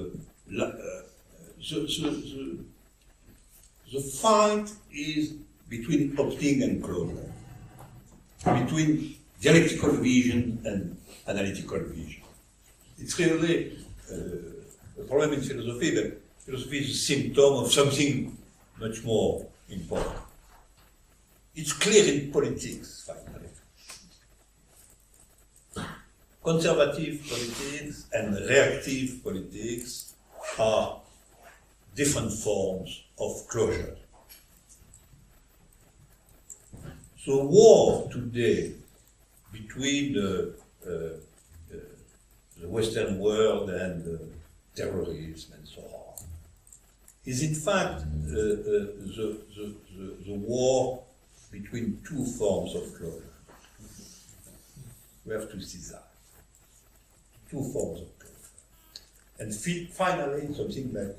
the fight is between opening and closure, between dialectical vision and analytical vision. It's really a problem in philosophy, but philosophy is a symptom of something much more important. It's clear in politics, finally. Conservative politics and reactive politics are different forms of closure. So war today between the Western world and terrorism and so on is in fact the war between two forms of closure. We have to see that. Two forms of closure. And finally, something like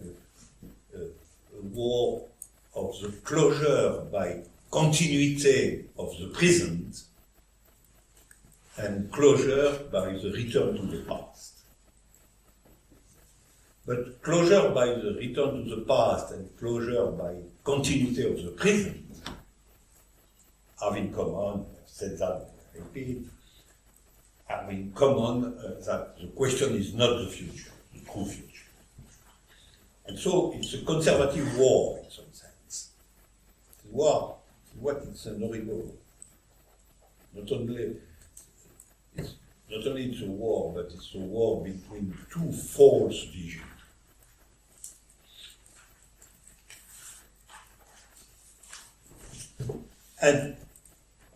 a war of the closure by continuity of the present and closure by the return to the past. But closure by the return to the past and closure by continuity of the present have in common, I've said that, I repeat, have in common that the question is not the future, the true future. And so it's a conservative war in some sense. The war, what it's an horrible. Not only it's a war, but it's a war between two false visions. And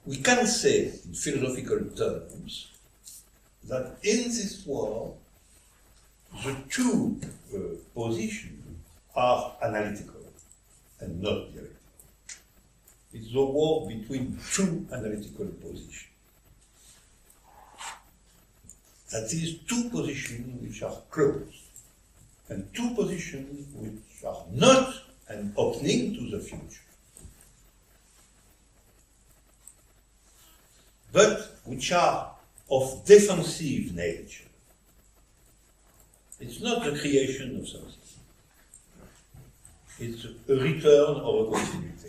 we can say, in philosophical terms, that in this war, the two positions are analytical and not dialectical. It's the war between two analytical positions. That is, two positions which are closed, and two positions which are not an opening to the future, but which are of defensive nature. It's not the creation of something. It's a return or a continuity.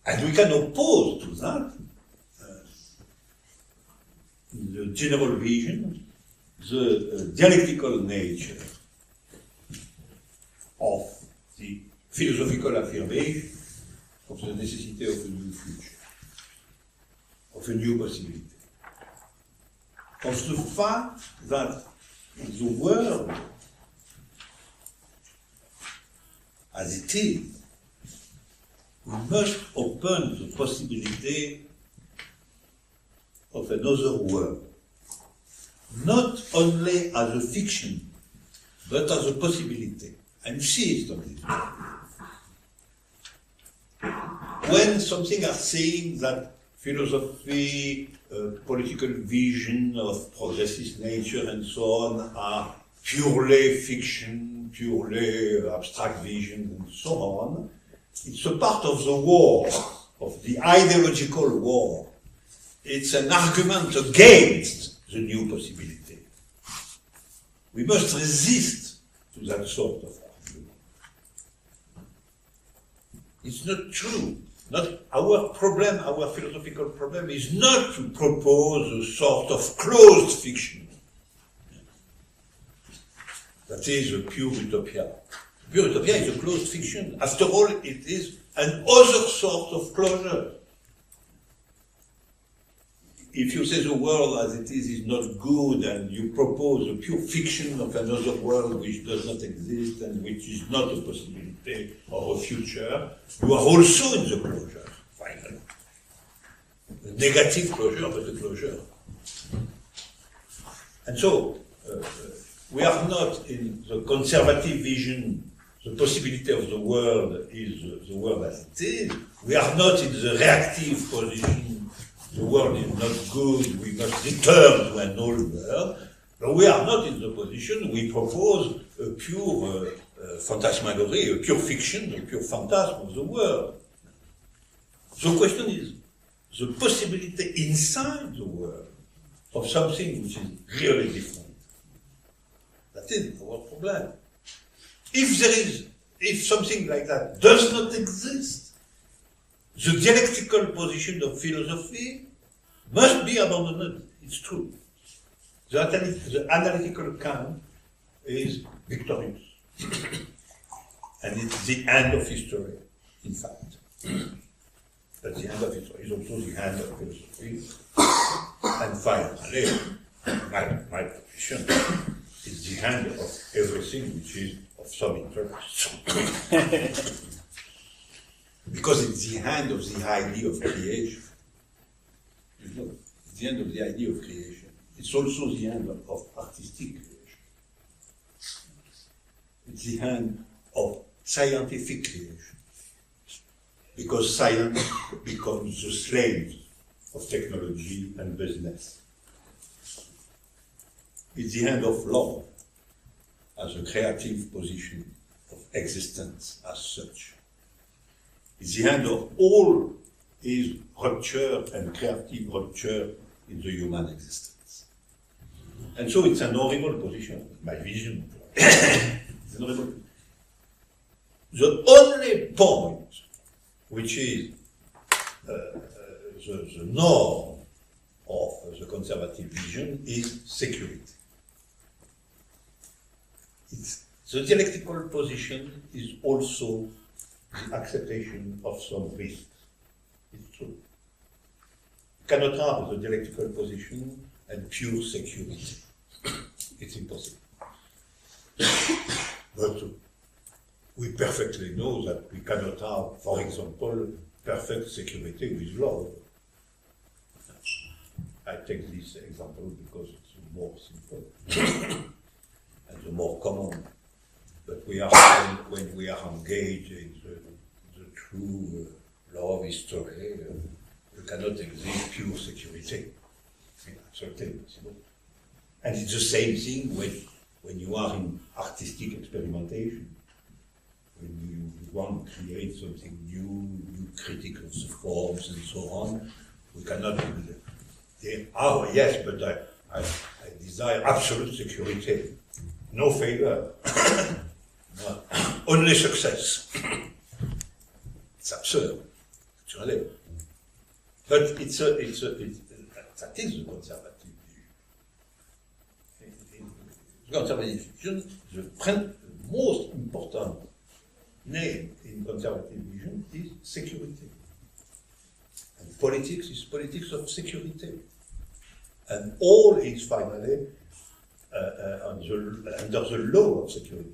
And we can oppose to that the general vision, the dialectical nature of the philosophical affirmation of the necessity of a new future, of a new possibility, of the fact that the world as it is, we must open the possibility of another world, not only as a fiction, but as a possibility. I insist on this. When something are saying that philosophy, political vision of progressist nature and so on are purely fiction, purely abstract vision and so on, it's a part of the war, of the ideological war. It's an argument against the new possibility. We must resist to that sort of argument. It's not true. Not our problem, our philosophical problem is not to propose a sort of closed fiction. That is a pure utopia. Pure utopia is a closed fiction. After all, it is an other sort of closure. If you say the world as it is not good, and you propose a pure fiction of another world which does not exist and which is not a possibility or a future, you are also in the closure, finally. A negative closure, but a closure. And so, we are not in the conservative vision, the possibility of the world is the world as it is. We are not in the reactive position, the world is not good, we must return to an old world. But we are not in the position, we propose a pure phantasmagorie, a pure fiction, a pure phantasm of the world. The question is the possibility inside the world of something which is really different. That is our problem. If something like that does not exist, the dialectical position of philosophy must be abandoned. It's true. The analytical camp is victorious. And it's the end of history, in fact. But the end of history is also the end of philosophy. And finally, my position is the end of everything which is of some interest. Because it's the end of the idea of creation. You know, it's the end of the idea of creation. It's also the end of artistic creation. It's the end of scientific creation. Because science becomes the slave of technology and business. It's the end of love as a creative position of existence as such. It's the end of all is rupture and creative rupture in the human existence. And so it's an horrible position, my vision. It's an horrible position. The only point which is the norm of the conservative vision is security. The dialectical position is also the acceptation of some risks. It's true. You cannot have the dialectical position and pure security. It's impossible. But we perfectly know that we cannot have, for example, perfect security with love. I take this example because it's more simple and the more common. But we are, when we are engaged in the true love history, you cannot exist pure security. It's absolutely impossible. And it's the same thing when you are in artistic experimentation. When you want to create something new critique of the forms and so on, we cannot say, oh yes, but I desire absolute security. No failure. No, only success. It's absurd, actually. But that is the conservative view. The conservative vision, the most important name in conservative vision is security. And politics is politics of security. And all is finally under the law of security.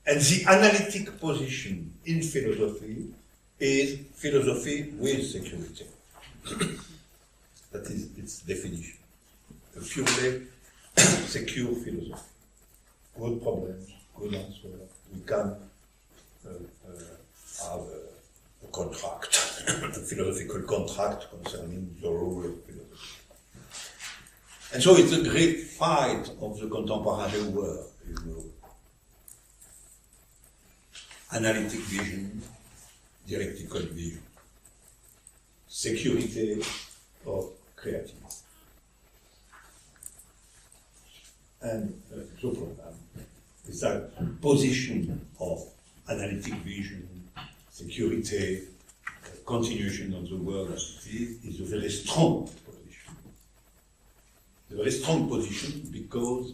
And the analytic position in philosophy is philosophy with security. That is its definition. A purely secure philosophy. Good problems, good answer. We can have a contract, a philosophical contract concerning the rule of philosophy. And so it's a great fight of the contemporary world, you know. Analytic vision, dialectical vision, security of creativity. And the problem is that position of analytic vision, security, continuation of the world as it is a very strong position. A very strong position because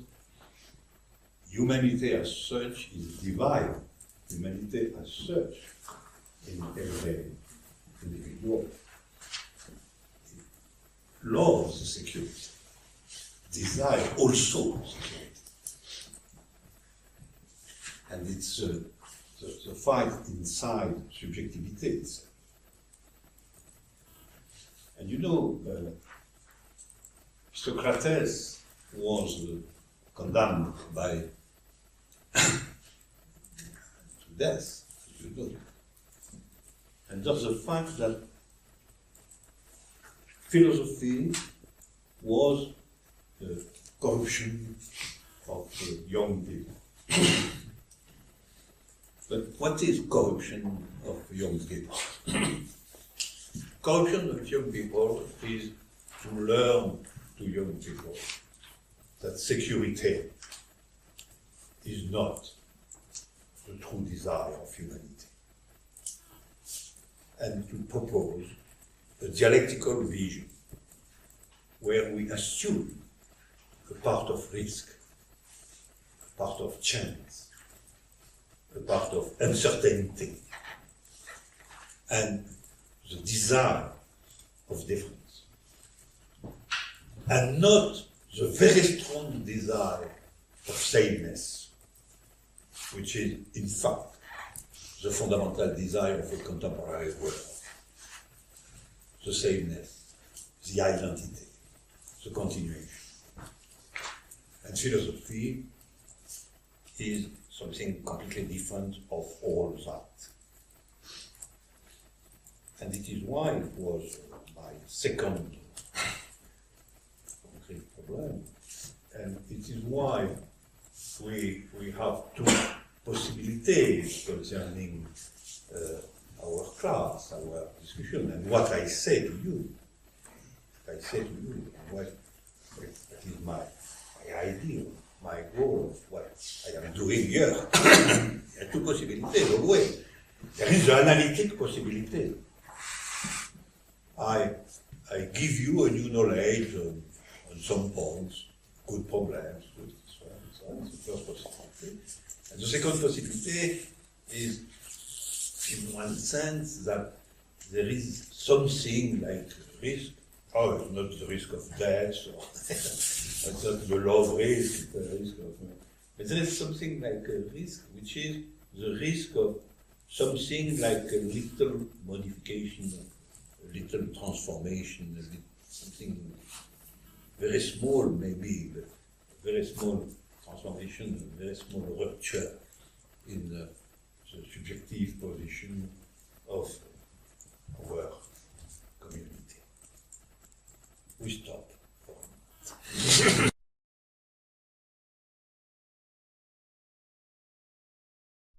humanity as such is divided. Humanity as such in every individual loves security, desire also security. And it's the fight inside subjectivity itself. And you know, Socrates was condemned by death, you know. And just the fact that philosophy was the corruption of young people. But what is corruption of young people? Corruption of young people is to learn to young people that security is not the true desire of humanity, and to propose a dialectical vision where we assume a part of risk, a part of chance, a part of uncertainty, and the desire of difference, and not the very strong desire of sameness, which is, in fact, the fundamental desire of a contemporary world. The sameness, the identity, the continuation. And philosophy is something completely different of all that. And it is why it was my second concrete problem. And it is why we have two possibilities concerning our class, our discussion, and what I say to you. And what is my ideal, my goal of what I am doing here. There are two possibilities always. There is the analytic possibility. I give you a new knowledge on some points, good problems, good so on. It's the first possibility. And the second possibility is, in one sense, that there is something like risk. Oh, it's not the risk of death, or it's not the love risk, it's the risk of. But there is something like a risk, which is the risk of something like a little modification, a little transformation, something very small maybe, but very small transformation, a very small rupture in the subjective position